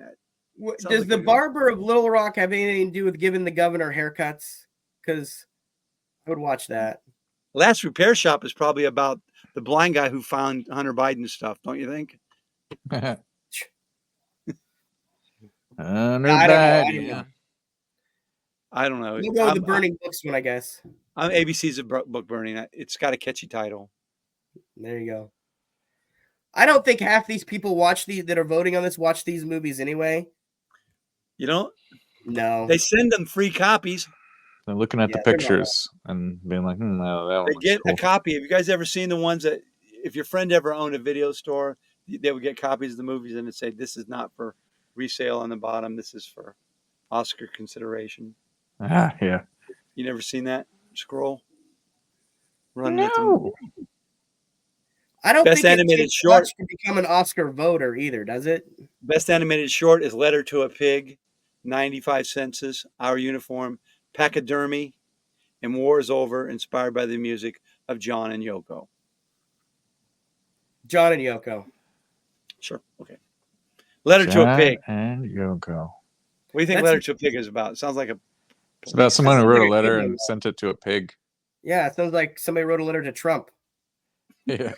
Speaker 5: Does the Barber of Little Rock have anything to do with giving the governor haircuts? Because I would watch that.
Speaker 2: Last Repair Shop is probably about the blind guy who found Hunter Biden's stuff, don't you think?
Speaker 1: Hunter
Speaker 5: Biden.
Speaker 2: I don't know.
Speaker 5: We'll go with the burning books one, I guess.
Speaker 2: ABC's a book burning. It's got a catchy title.
Speaker 5: There you go. I don't think half these people that are voting on this watch these movies anyway.
Speaker 2: You don't?
Speaker 5: No.
Speaker 2: They send them free copies.
Speaker 1: They're looking at the pictures and being like, no, that one
Speaker 2: They
Speaker 1: looks
Speaker 2: get
Speaker 1: cool.
Speaker 2: a copy. Have you guys ever seen the ones that, if your friend ever owned a video store, they would get copies of the movies and it'd say, this is not for resale on the bottom. This is for Oscar consideration.
Speaker 1: Yeah.
Speaker 2: You never seen that scroll?
Speaker 1: No.
Speaker 5: I don't
Speaker 2: Best
Speaker 5: think
Speaker 2: animated short
Speaker 5: to become an Oscar voter either, does it?
Speaker 2: Best animated short is Letter to a Pig, 95 Senses, Our Uniform, Pachydermy, and War is Over, inspired by the music of John and Yoko.
Speaker 5: John and Yoko.
Speaker 2: Sure. Okay. Letter to a Pig.
Speaker 1: And Yoko.
Speaker 2: What do you think Letter to a Pig is about? It sounds like
Speaker 1: it's about someone who wrote a letter and sent it to a pig.
Speaker 5: Yeah, it sounds like somebody wrote a letter to Trump.
Speaker 1: Yeah.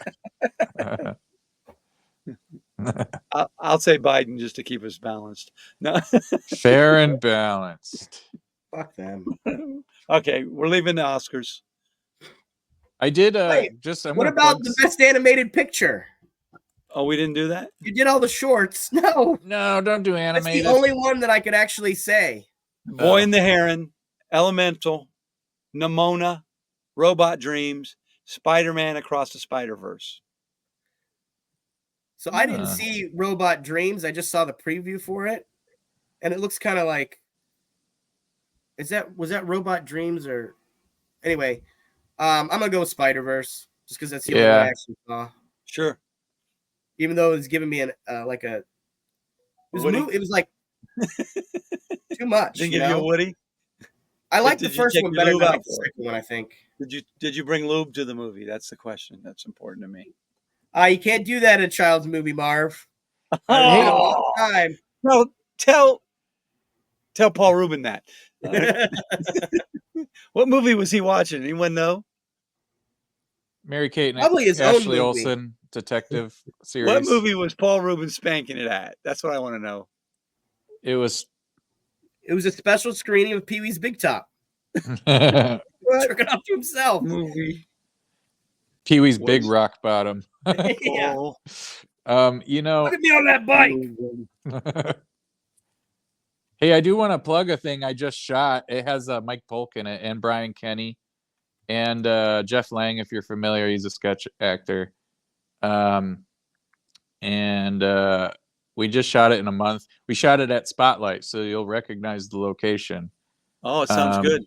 Speaker 2: I'll say Biden just to keep us balanced. No.
Speaker 1: Fair and balanced.
Speaker 5: Fuck them.
Speaker 2: Okay, we're leaving the Oscars.
Speaker 1: I did
Speaker 5: what about the best animated picture?
Speaker 2: Oh, we didn't do that?
Speaker 5: You did all the shorts. No.
Speaker 1: No, don't do animated.
Speaker 5: That's the only one that I could actually say.
Speaker 2: Boy and the Heron, Elemental, Nimona, Robot Dreams, Spider-Man Across the Spider-Verse.
Speaker 5: So I didn't see Robot Dreams. I just saw the preview for it. and it looks kind of like. Was that Robot Dreams or anyway? I'm gonna go with Spider-Verse just because that's the only one I actually saw.
Speaker 2: Sure.
Speaker 5: Even though it was giving me like a. It was like too much.
Speaker 2: Didn't give you a Woody.
Speaker 5: I like the
Speaker 2: Did you
Speaker 5: first
Speaker 2: take
Speaker 5: one
Speaker 2: your
Speaker 5: better than
Speaker 2: lube
Speaker 5: I like
Speaker 2: out
Speaker 5: the
Speaker 2: for it?
Speaker 5: second one. I think.
Speaker 2: Did you bring lube to the movie? That's the question. That's important to me.
Speaker 5: You can't do that in a child's movie, Marv.
Speaker 2: Oh,
Speaker 5: Time.
Speaker 2: no, tell Paul Rubin that. What movie was he watching? Anyone know?
Speaker 1: Mary-Kate and
Speaker 5: Probably his own
Speaker 1: Ashley
Speaker 5: movie.
Speaker 1: Olsen detective series.
Speaker 2: What movie was Paul Rubin spanking it at? That's what I want to know.
Speaker 1: It was.
Speaker 5: It was a special screening of Pee-wee's Big Top.
Speaker 2: What
Speaker 5: Took it off to himself.
Speaker 2: movie?
Speaker 1: Pee-wee's Big Rock Bottom.
Speaker 5: Yeah.
Speaker 1: You know.
Speaker 5: Look at me on that bike.
Speaker 1: Hey, I do want to plug a thing I just shot. It has Mike Polk in it and Brian Kenny and Jeff Lang, if you're familiar. He's a sketch actor. And we just shot it in a month. We shot it at Spotlight, so you'll recognize the location.
Speaker 2: Oh, it sounds good.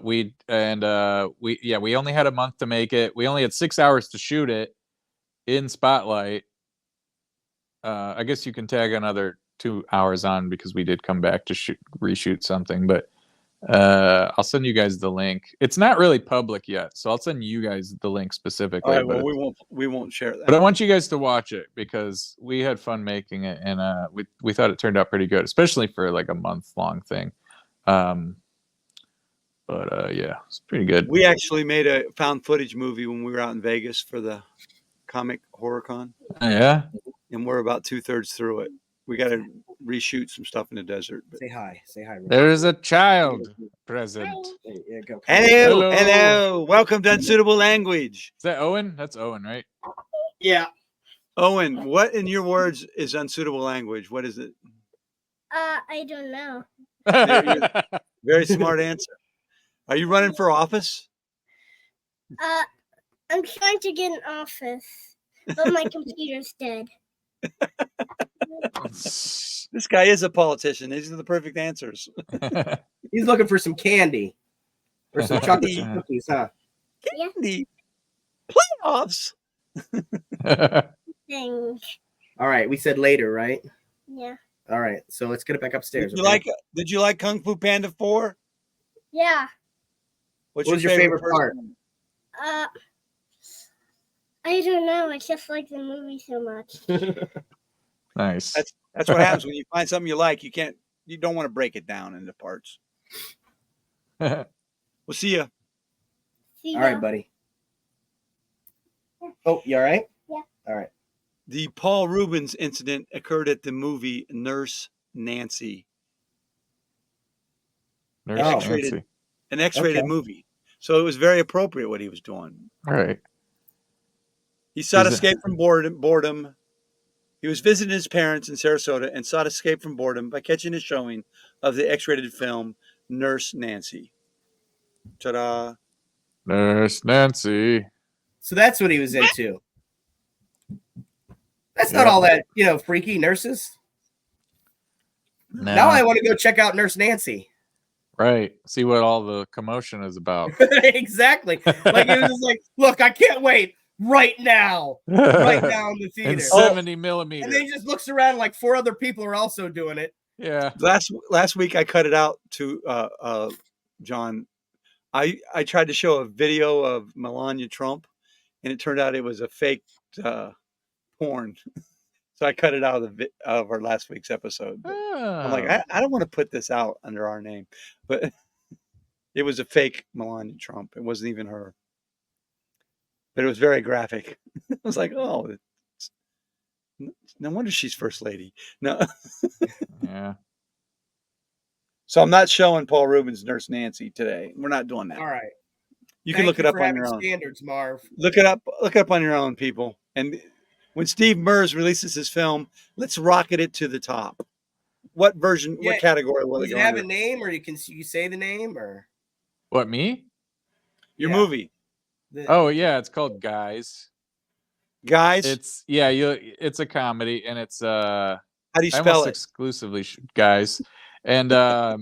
Speaker 1: We only had a month to make it. We only had 6 hours to shoot it in Spotlight. I guess you can tag another 2 hours on because we did come back to reshoot something, but I'll send you guys the link. It's not really public yet, so I'll send you guys the link specifically.
Speaker 2: All right, well, we won't share that.
Speaker 1: But I want you guys to watch it because we had fun making it, and we thought it turned out pretty good, especially for like a month-long thing. Yeah, it's pretty good.
Speaker 2: We actually made a found footage movie when we were out in Vegas for the Comic Horror Con.
Speaker 1: Oh, yeah?
Speaker 2: And we're about 2/3 through it. We got to reshoot some stuff in the desert. But...
Speaker 5: Say hi. Say hi.
Speaker 1: There's a child present.
Speaker 5: Yeah, go.
Speaker 2: Hello. Welcome to Unsuitable Language.
Speaker 1: Is that Owen? That's Owen, right?
Speaker 5: Yeah.
Speaker 2: Owen, what in your words is unsuitable language? What is it?
Speaker 8: I don't know.
Speaker 2: Very smart answer. Are you running for office?
Speaker 8: I'm trying to get an office, but my computer's dead.
Speaker 2: This guy is a politician. These are the perfect answers.
Speaker 5: He's looking for some candy or some chocolate chip cookies, huh?
Speaker 2: Candy. Playoffs.
Speaker 8: Thing.
Speaker 5: All right, we said later, right?
Speaker 8: Yeah.
Speaker 5: All right, so let's get it back upstairs.
Speaker 2: Did you like Kung Fu Panda 4?
Speaker 8: Yeah.
Speaker 2: What's
Speaker 5: What was your favorite part?
Speaker 8: I don't know. I just like the movie so much.
Speaker 1: Nice.
Speaker 2: That's what happens when you find something you like. You don't want to break it down into parts. We'll see you.
Speaker 5: All right, buddy. Oh, you all right?
Speaker 8: Yeah.
Speaker 5: All right.
Speaker 2: The Paul Rubens incident occurred at the movie Nurse Nancy.
Speaker 1: Nurse
Speaker 2: X-rated, an X-rated movie. So it was very appropriate what he was doing.
Speaker 1: All right.
Speaker 2: He sought escape from boredom. He was visiting his parents in Sarasota and sought escape from boredom by catching a showing of the X-rated film Nurse Nancy. Ta-da.
Speaker 1: Nurse Nancy.
Speaker 5: So that's what he was into. That's not all that, freaky nurses.
Speaker 1: No.
Speaker 5: Now I want to go check out Nurse Nancy.
Speaker 1: Right. See what all the commotion is about.
Speaker 5: Exactly. Like it was just like, look, I can't wait right now. Right now in the theater.
Speaker 1: And 70 millimeter.
Speaker 5: And then he just looks around like 4 other people are also doing it.
Speaker 1: Yeah.
Speaker 2: Last week I cut it out to John. I tried to show a video of Melania Trump, and it turned out it was a fake porn. So I cut it out of our last week's episode. I'm like, I don't want to put this out under our name, but it was a fake Melania Trump. It wasn't even her, but it was very graphic. I was like, oh, no wonder she's first lady. No.
Speaker 1: Yeah.
Speaker 2: So I'm not showing Paul Rubens' Nurse Nancy today. We're not doing that.
Speaker 5: All right.
Speaker 2: You can look it up on your own.
Speaker 5: Standards, Marv.
Speaker 2: Look it up on your own, people. And when Steve Mers releases his film, let's rocket it to the top. What version?
Speaker 5: Yeah.
Speaker 2: What category will it
Speaker 5: Does
Speaker 2: go
Speaker 5: it have
Speaker 2: under?
Speaker 5: a name, or you say the name, or
Speaker 1: What, me?
Speaker 2: Your movie,
Speaker 1: Oh, yeah. It's called Guys.
Speaker 2: guys.
Speaker 1: It's a comedy, and it's
Speaker 2: How How do you
Speaker 1: I
Speaker 2: spell
Speaker 1: almost
Speaker 2: it?
Speaker 1: exclusively guys, and yeah.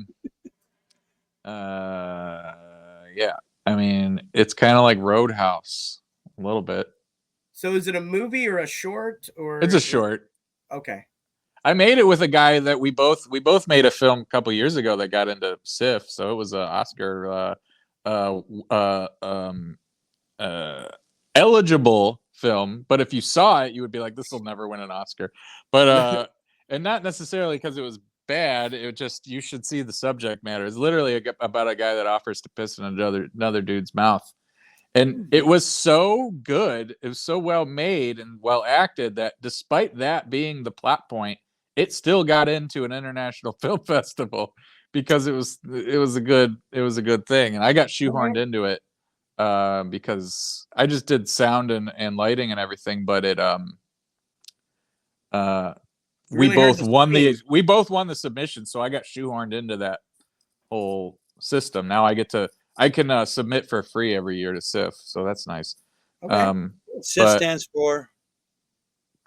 Speaker 1: I mean, it's kind of like Roadhouse a little bit.
Speaker 5: So is it a movie or a short or?
Speaker 1: It's a short.
Speaker 5: Okay.
Speaker 1: I made it with a guy that we both made a film a couple years ago that got into SIF, so it was an Oscar eligible film. But if you saw it, you would be like, "This will never win an Oscar." But and not necessarily because it was bad. It just you should see the subject matter. It's literally about a guy that offers to piss in another dude's mouth. And it was so good, it was so well made and well acted that despite that being the plot point, it still got into an international film festival because it was a good thing. And I got shoehorned into it because I just did sound and lighting and everything, but it we both won the submission, so I got shoehorned into that whole system. Now I can submit for free every year to SIF, so that's nice.
Speaker 5: Okay.
Speaker 2: SIF stands for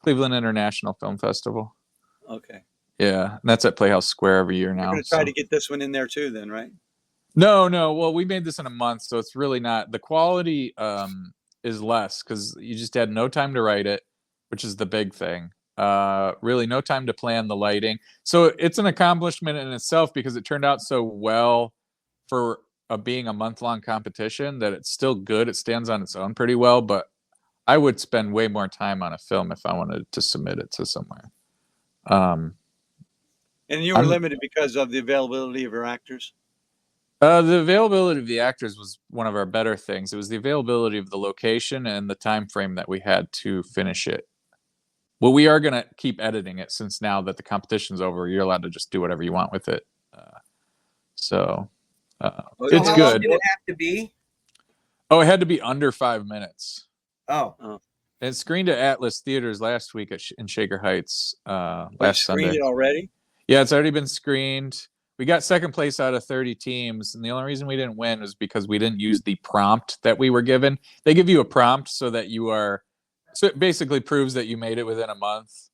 Speaker 1: Cleveland International Film Festival.
Speaker 2: Okay.
Speaker 1: Yeah, and that's at Playhouse Square every year now.
Speaker 2: You're going to try to get this one in there too, then, right?
Speaker 1: No. Well, we made this in a month, so it's really not. The quality is less because you just had no time to write it, which is the big thing. Really, no time to plan the lighting. So it's an accomplishment in itself because it turned out so well for being a month-long competition that it's still good. It stands on its own pretty well, but I would spend way more time on a film if I wanted to submit it to somewhere.
Speaker 2: And you were limited because of the availability of your actors?
Speaker 1: The availability of the actors was one of our better things. It was the availability of the location and the time frame that we had to finish it. Well, we are going to keep editing it since now that the competition's over, you're allowed to just do whatever you want with it. So it's
Speaker 5: how
Speaker 1: good.
Speaker 5: long did it have to be?
Speaker 1: Oh, it had to be under 5 minutes.
Speaker 5: Oh.
Speaker 1: And it screened at Atlas Theaters last week in Shaker Heights last Sunday.
Speaker 2: Screened it already?
Speaker 1: Yeah, it's already been screened. We got second place out of 30 teams, and the only reason we didn't win was because we didn't use the prompt that we were given. They give you a prompt so that so it basically proves that you made it within a month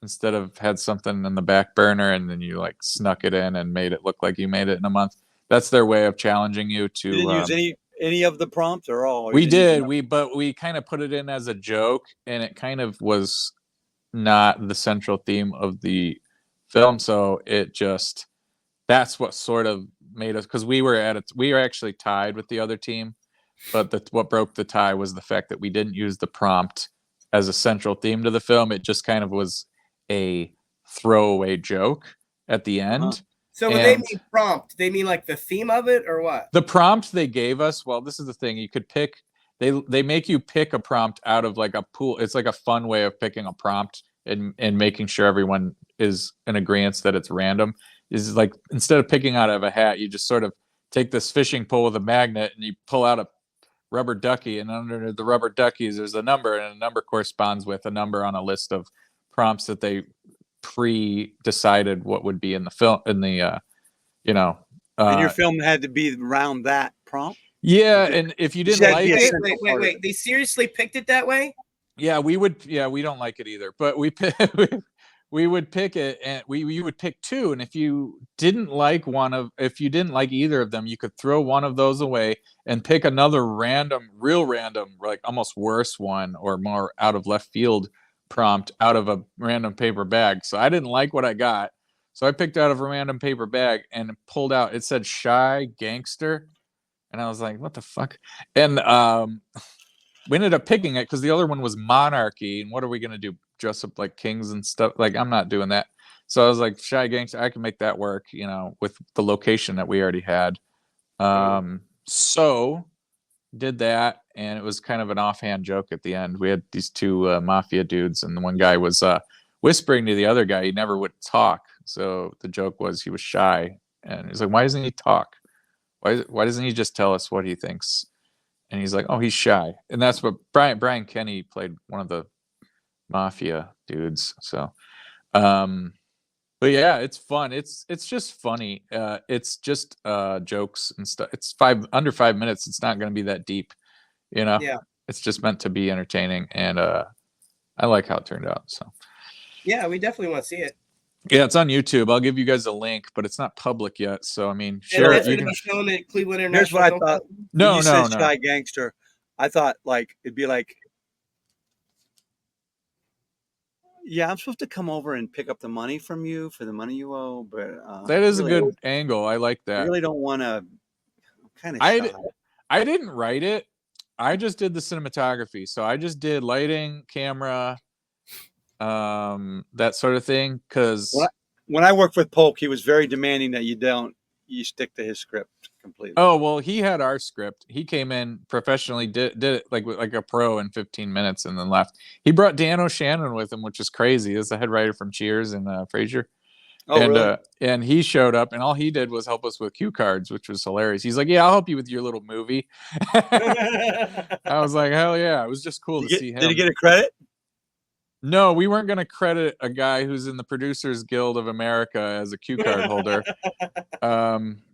Speaker 1: instead of had something in the back burner and then you like snuck it in and made it look like you made it in a month. That's their way of challenging you to.
Speaker 2: You didn't use any of the prompts or all?
Speaker 1: We did. But we kind of put it in as a joke, and it kind of was not the central theme of the film. So that's what sort of made us, because we were actually tied with the other team, but what broke the tie was the fact that we didn't use the prompt as a central theme to the film. It just kind of was a throwaway joke at the end.
Speaker 5: So when they mean prompt, they mean like the theme of it or what?
Speaker 1: The prompt they gave us, well, this is the thing. You could pick, they make you pick a prompt out of like a pool. It's like a fun way of picking a prompt and making sure everyone is in agreement that it's random. Is like, instead of picking out of a hat, you just sort of take this fishing pole with a magnet and you pull out a rubber ducky, and under the rubber duckies there's a number, and a number corresponds with a number on a list of prompts that they pre-decided what would be in the film, in the
Speaker 2: and your film had to be around that prompt.
Speaker 1: Yeah, and if you didn't like it,
Speaker 5: wait, they seriously picked it that way?
Speaker 1: Yeah, we don't like it either, but we would pick it, and you would pick two, and if you didn't like either of them, you could throw one of those away and pick another real random, like almost worse one or more out of left field prompt out of a random paper bag. So I didn't like what I got, so I picked out of a random paper bag and pulled out. It said "Shy Gangster," and I was like, "What the fuck?" And we ended up picking it because the other one was Monarchy, and what are we gonna do? Dress up like kings and stuff? Like, I'm not doing that. So I was like, Shy Gangster, I can make that work, with the location that we already had. So did that, and it was kind of an offhand joke at the end. We had these two mafia dudes, and the one guy was whispering to the other guy. He never would talk, so the joke was he was shy, and he's like, why doesn't he talk? Why doesn't he just tell us what he thinks? And he's like, oh, he's shy. And that's what Brian Kenny played, one of the mafia dudes. So but yeah, it's fun. It's just funny. It's just jokes and stuff. It's under 5 minutes. It's not going to be that deep,
Speaker 5: Yeah.
Speaker 1: It's just meant to be entertaining, and I like how it turned out. So
Speaker 5: yeah, we definitely want to see it.
Speaker 1: Yeah, it's on YouTube. I'll give you guys a link, but it's not public yet. So I mean,
Speaker 5: And
Speaker 1: share
Speaker 5: that's
Speaker 1: it. You
Speaker 5: going to
Speaker 1: can.
Speaker 5: be shown at Cleveland
Speaker 2: Here's
Speaker 5: International
Speaker 2: what I
Speaker 5: Film
Speaker 2: thought.
Speaker 5: Festival.
Speaker 2: When
Speaker 1: No,
Speaker 2: you
Speaker 1: no,
Speaker 2: said
Speaker 1: no.
Speaker 2: Shy Gangster, I thought like it'd be like, yeah, I'm supposed to come over and pick up the money from you for the money you owe, but
Speaker 1: That is
Speaker 2: really,
Speaker 1: a good angle. I like
Speaker 2: I
Speaker 1: that.
Speaker 2: really don't want to. Kind of shy.
Speaker 1: I didn't write it. I just did the cinematography. So I just did lighting, camera, that sort of thing. Because
Speaker 2: When I worked with Polk, he was very demanding that you stick to his script completely.
Speaker 1: oh well, he had our script. He came in professionally, did it like a pro in 15 minutes, and then left. He brought Dan O'Shannon with him, which is crazy. Is the head writer from Cheers and Frasier.
Speaker 2: Oh, really?
Speaker 1: And he showed up, and all he did was help us with cue cards, which was hilarious. He's like, "Yeah, I'll help you with your little movie." I was like, "Hell yeah!" It was just cool to see him.
Speaker 2: Did he get a credit?
Speaker 1: No, we weren't going to credit a guy who's in the Producers Guild of America as a cue card holder,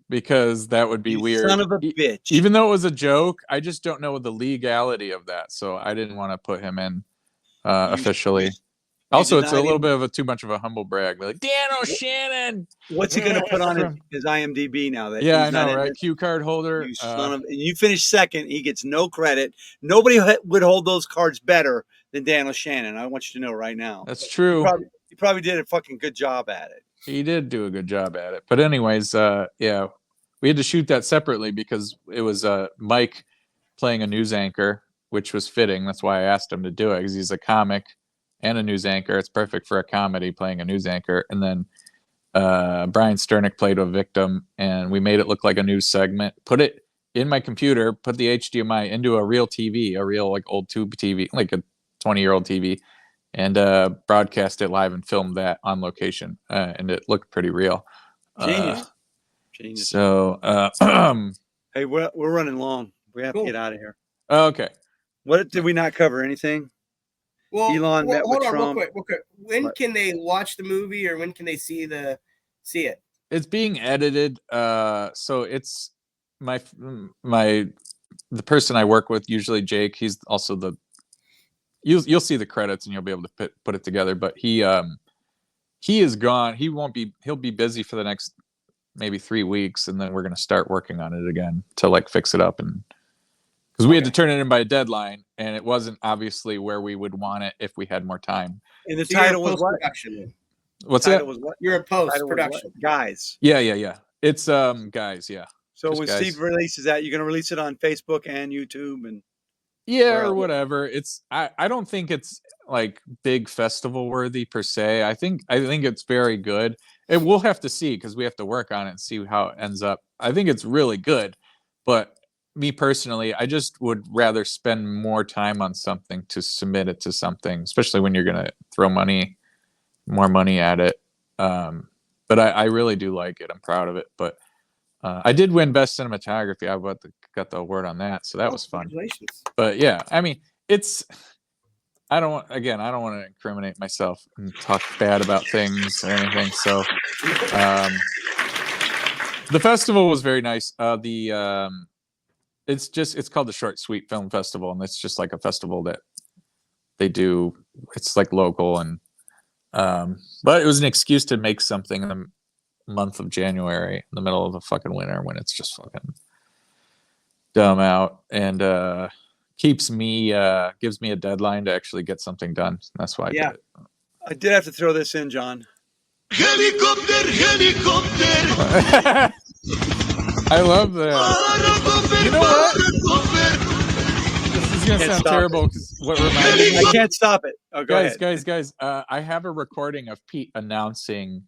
Speaker 1: because that would be
Speaker 2: You
Speaker 1: weird.
Speaker 2: son of a bitch.
Speaker 1: Even though it was a joke, I just don't know the legality of that, so I didn't want to put him in officially. Also, it's a little bit of too much of a humble brag. Like Dan O'Shannon.
Speaker 2: What's he going to put on his IMDb now? That
Speaker 1: Yeah, I
Speaker 2: he's
Speaker 1: know,
Speaker 2: not
Speaker 1: right? Cue card holder.
Speaker 2: You son of. And you finished second. He gets no credit. Nobody would hold those cards better than Dan O'Shannon. I want you to know right now.
Speaker 1: That's true.
Speaker 2: He probably did a fucking good job at it.
Speaker 1: He did do a good job at it. But anyways, yeah, we had to shoot that separately because it was Mike playing a news anchor, which was fitting. That's why I asked him to do it, because he's a comic and a news anchor. It's perfect for a comedy, playing a news anchor. And then Brian Sternick played a victim, and we made it look like a news segment. Put it in my computer, put the HDMI into a real TV, a real like old tube TV, like a 20-year-old TV, and broadcast it live and filmed that on location. And it looked pretty real.
Speaker 2: Genius. Genius.
Speaker 1: So,
Speaker 2: hey, we're running long. We have to get out of here.
Speaker 1: Okay.
Speaker 2: What did we not cover? Anything?
Speaker 5: Well,
Speaker 2: Elon met with
Speaker 5: hold on,
Speaker 2: Trump.
Speaker 5: real quick. When can they watch the movie, or when can they see it?
Speaker 1: It's being edited. So it's the person I work with, usually Jake. He's also you'll see the credits and you'll be able to put it together. But he is gone. He'll be busy for the next maybe 3 weeks, and then we're gonna start working on it again to like fix it up, and because we had to turn it in by a deadline, and it wasn't obviously where we would want it if we had more time.
Speaker 2: And the title was what?
Speaker 1: What's
Speaker 2: that?
Speaker 5: You're in post-production.
Speaker 2: Guys.
Speaker 1: Yeah. It's Guys, yeah.
Speaker 2: So
Speaker 1: Just
Speaker 2: when
Speaker 1: Guys.
Speaker 2: Steve releases that, you're gonna release it on Facebook and YouTube and
Speaker 1: or whatever. It's I don't think it's like big festival worthy per se. I think it's very good. And we'll have to see, because we have to work on it and see how it ends up. I think it's really good, but me personally, I just would rather spend more time on something to submit it to something, especially when you're gonna throw more money at it. But I really do like it. I'm proud of it. But I did win Best Cinematography. I got the award on that, so that was fun.
Speaker 5: Congratulations.
Speaker 1: But yeah, I mean, I don't want to incriminate myself and talk bad about things or anything. So the festival was very nice. It's called the Short Sweet Film Festival, and it's just like a festival that they do. It's like local, and but it was an excuse to make something in the month of January, in the middle of the fucking winter, when it's just fucking dumb out, and gives me a deadline to actually get something done. And that's why I did it.
Speaker 2: I did have to throw this in, John.
Speaker 7: Helicopter.
Speaker 1: I love that. You know what? This is gonna sound terrible, because what reminded me.
Speaker 2: I can't stop it. Oh, go ahead.
Speaker 1: Guys. I have a recording of Pete announcing.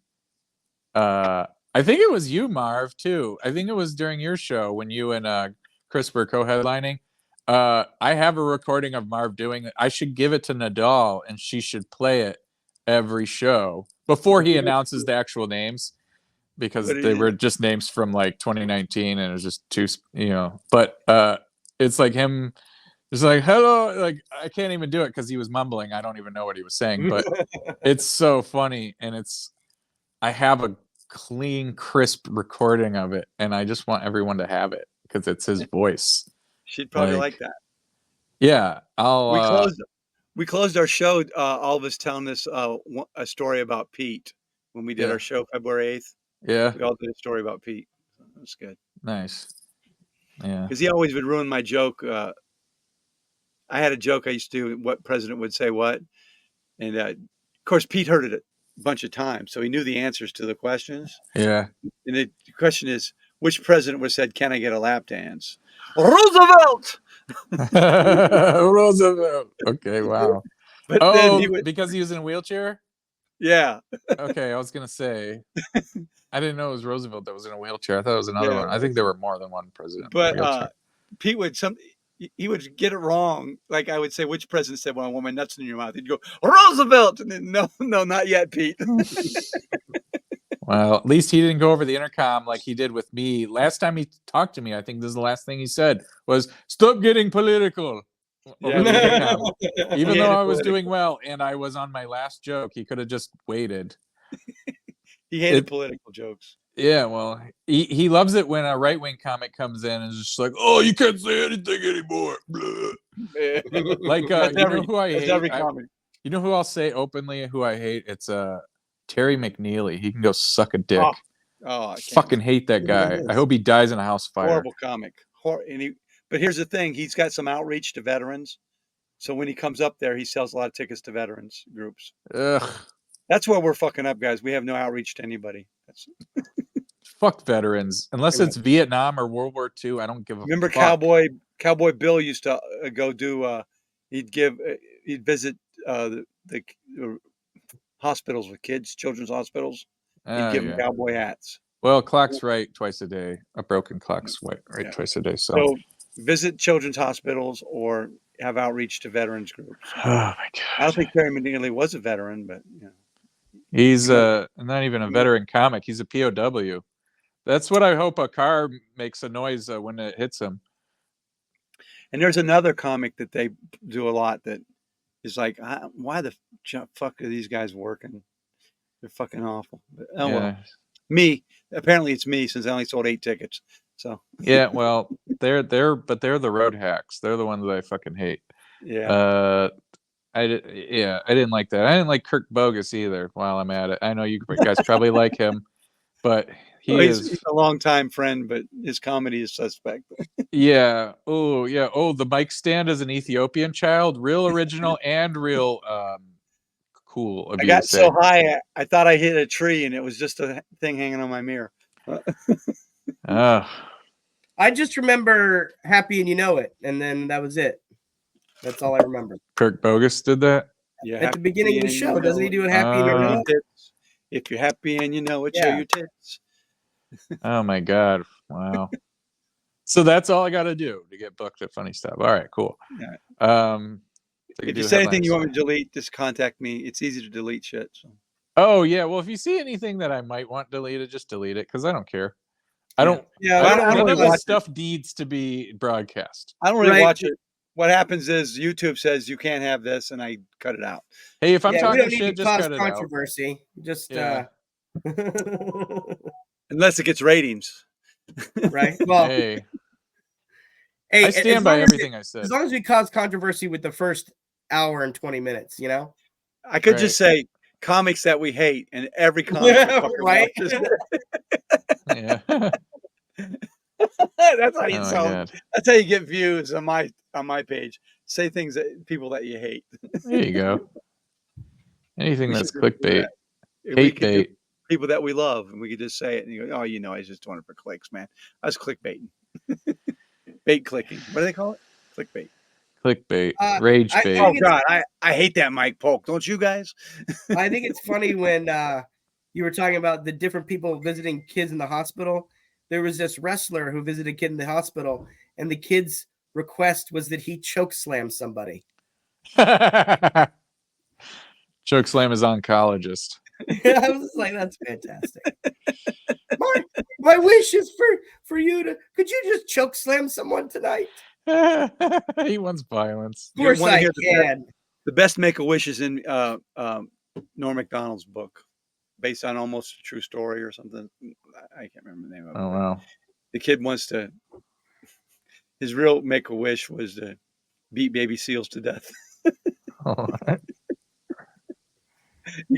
Speaker 1: I think it was you, Marv, too. I think it was during your show when you and Chris were co-headlining. I have a recording of Marv doing it. I should give it to Nadal, and she should play it every show before he announces the actual names, because they were just names from like 2019, and it was just too, but it's like him. It's like, hello, like I can't even do it because he was mumbling. I don't even know what he was saying, but it's so funny, and I have a clean, crisp recording of it, and I just want everyone to have it because it's his voice.
Speaker 2: She'd probably like that.
Speaker 1: Yeah,
Speaker 2: We closed our show. All of us telling this a story about Pete. when we did
Speaker 1: Yeah.
Speaker 2: our show February 8th.
Speaker 1: Yeah.
Speaker 2: We all did a story about Pete. So that's good.
Speaker 1: Nice. Yeah.
Speaker 2: Because he always would ruin my joke. I had a joke I used to do, what president would say what. And of course, Pete heard it a bunch of times. So he knew the answers to the questions.
Speaker 1: Yeah.
Speaker 2: And the question is, which president was said, "Can I get a lap dance?" Roosevelt!
Speaker 1: Roosevelt. Okay, wow.
Speaker 2: But then
Speaker 1: Oh,
Speaker 2: he would,
Speaker 1: because he was in a wheelchair?
Speaker 2: yeah.
Speaker 1: Okay, I was gonna say. I didn't know it was Roosevelt that was in a wheelchair. I thought it was another
Speaker 2: Yeah.
Speaker 1: one. I think there were more than one president in a
Speaker 2: But
Speaker 1: wheelchair.
Speaker 2: Pete would he would get it wrong. Like I would say, which president said, "Well, I want my nuts in your mouth?" He'd go, "Roosevelt," and then no, not yet, Pete.
Speaker 1: Well, at least he didn't go over the intercom like he did with me. Last time he talked to me, I think this is the last thing he said was, "Stop getting political." Over the intercom. Even though I was doing well and I was on my last joke, he could have just waited.
Speaker 2: He hated political jokes.
Speaker 1: Yeah, well, he loves it when a right-wing comic comes in and is just like, "Oh, you can't say anything anymore." Blah. Like,
Speaker 2: That's
Speaker 1: you know who I
Speaker 2: that's
Speaker 1: hate?
Speaker 2: every comic.
Speaker 1: You know who I'll say openly who I hate? It's Terry McNeely. He can go suck a dick.
Speaker 2: Oh, I can't.
Speaker 1: Fucking hate that guy. I hope he dies in a house fire.
Speaker 2: Horrible comic. But here's the thing: he's got some outreach to veterans. So when he comes up there, he sells a lot of tickets to veterans groups.
Speaker 1: Ugh.
Speaker 2: That's where we're fucking up, guys. We have no outreach to anybody.
Speaker 1: Fuck veterans. Unless it's Vietnam or World War II, I don't give a
Speaker 2: Remember
Speaker 1: fuck.
Speaker 2: Cowboy Bill used to go do. He'd visit the hospitals with kids, children's hospitals. He'd give them cowboy hats.
Speaker 1: Well, clock's right twice a day. A broken clock's right twice a day.
Speaker 2: So visit children's hospitals or have outreach to veterans groups.
Speaker 1: Oh my god!
Speaker 2: I don't think Terry McNeely was a veteran, but
Speaker 1: he's not even a veteran comic. He's a POW. That's what I hope a car makes a noise when it hits him.
Speaker 2: And there's another comic that they do a lot that is like, why the fuck are these guys working? They're fucking awful. But, well, me. Apparently, it's me since I only sold 8 tickets. So
Speaker 1: yeah, well, they're the road hacks. They're the ones that I fucking hate.
Speaker 2: Yeah.
Speaker 1: I didn't like that. I didn't like Kirk Bogus either. While I'm at it, I know you guys probably like him, but he's
Speaker 2: a longtime friend, but his comedy is suspect.
Speaker 1: Yeah. Oh, yeah. Oh, the mic stand is an Ethiopian child. Real original and real cool.
Speaker 2: I got so high, I thought I hit a tree, and it was just a thing hanging on my mirror.
Speaker 5: I just remember Happy and You Know It, and then that was it. That's all I remember.
Speaker 1: Kirk Bogus did that?
Speaker 2: Yeah.
Speaker 5: At the beginning of the show, doesn't he do it Happy and You Know It?
Speaker 2: If you're happy and you know it, show your tits.
Speaker 1: Oh my god. Wow. So that's all I got to do to get booked at Funny Stuff. All right, cool.
Speaker 2: Yeah. If you say anything you want me to delete, just contact me. It's easy to delete shit. So.
Speaker 1: Oh yeah, well if you see anything that I might want deleted, just delete it because I don't care. I don't.
Speaker 5: Yeah,
Speaker 1: I don't
Speaker 2: really
Speaker 1: want stuff needs to be broadcast.
Speaker 2: I don't really watch it. What happens is YouTube says you can't have this, and I cut it out.
Speaker 1: Hey, if I'm talking
Speaker 5: shit,
Speaker 1: just cut it out.
Speaker 5: Controversy. Just
Speaker 2: unless it gets ratings.
Speaker 5: Right. Well.
Speaker 1: Hey, I stand by everything I said.
Speaker 5: As long as we cause controversy with the first hour and 20 minutes, you know?
Speaker 2: I could just say comics that we hate, and every comic.
Speaker 5: Right?
Speaker 1: Yeah.
Speaker 2: That's how you that's how you get views on my page. Say things that people that you hate.
Speaker 1: There you go. Anything that's clickbait. Hate bait.
Speaker 2: People that we love, and we could just say it and you go, oh, I was just doing it for clicks, man. I was clickbaiting. Bait clicking. What do they call it? Clickbait.
Speaker 1: Clickbait. Rage bait.
Speaker 2: Oh god, I hate that Mike Polk. Don't you guys?
Speaker 5: I think it's funny when you were talking about the different people visiting kids in the hospital. There was this wrestler who visited a kid in the hospital, and the kid's request was that he choke slam somebody.
Speaker 1: Choke slam is oncologist.
Speaker 5: I was like, that's fantastic. My wish is for you to. Could you just choke slam someone tonight?
Speaker 1: He wants violence.
Speaker 5: Of course I can.
Speaker 2: The best Make-A-Wish is in Norm Macdonald's book, based on almost a true story or something. I can't remember the name of it.
Speaker 1: Oh wow!
Speaker 2: The kid wants to. His real Make-A-Wish was to beat baby seals to death.
Speaker 1: Oh,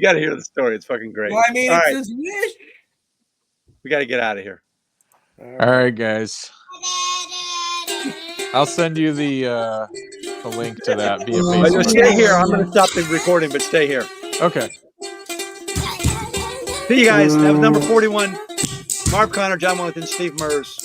Speaker 2: You got to hear the story. It's fucking great.
Speaker 3: Well, I mean,
Speaker 2: All
Speaker 3: it's
Speaker 2: right,
Speaker 3: his wish.
Speaker 2: we got to get out of here.
Speaker 1: All right, guys. I'll send you the link to that via
Speaker 2: But
Speaker 1: Facebook.
Speaker 2: stay here. I'm going to stop the recording, but stay here.
Speaker 1: Okay.
Speaker 2: See you guys. That was number 41. Marv Conner, John Wellington, Steve Mers.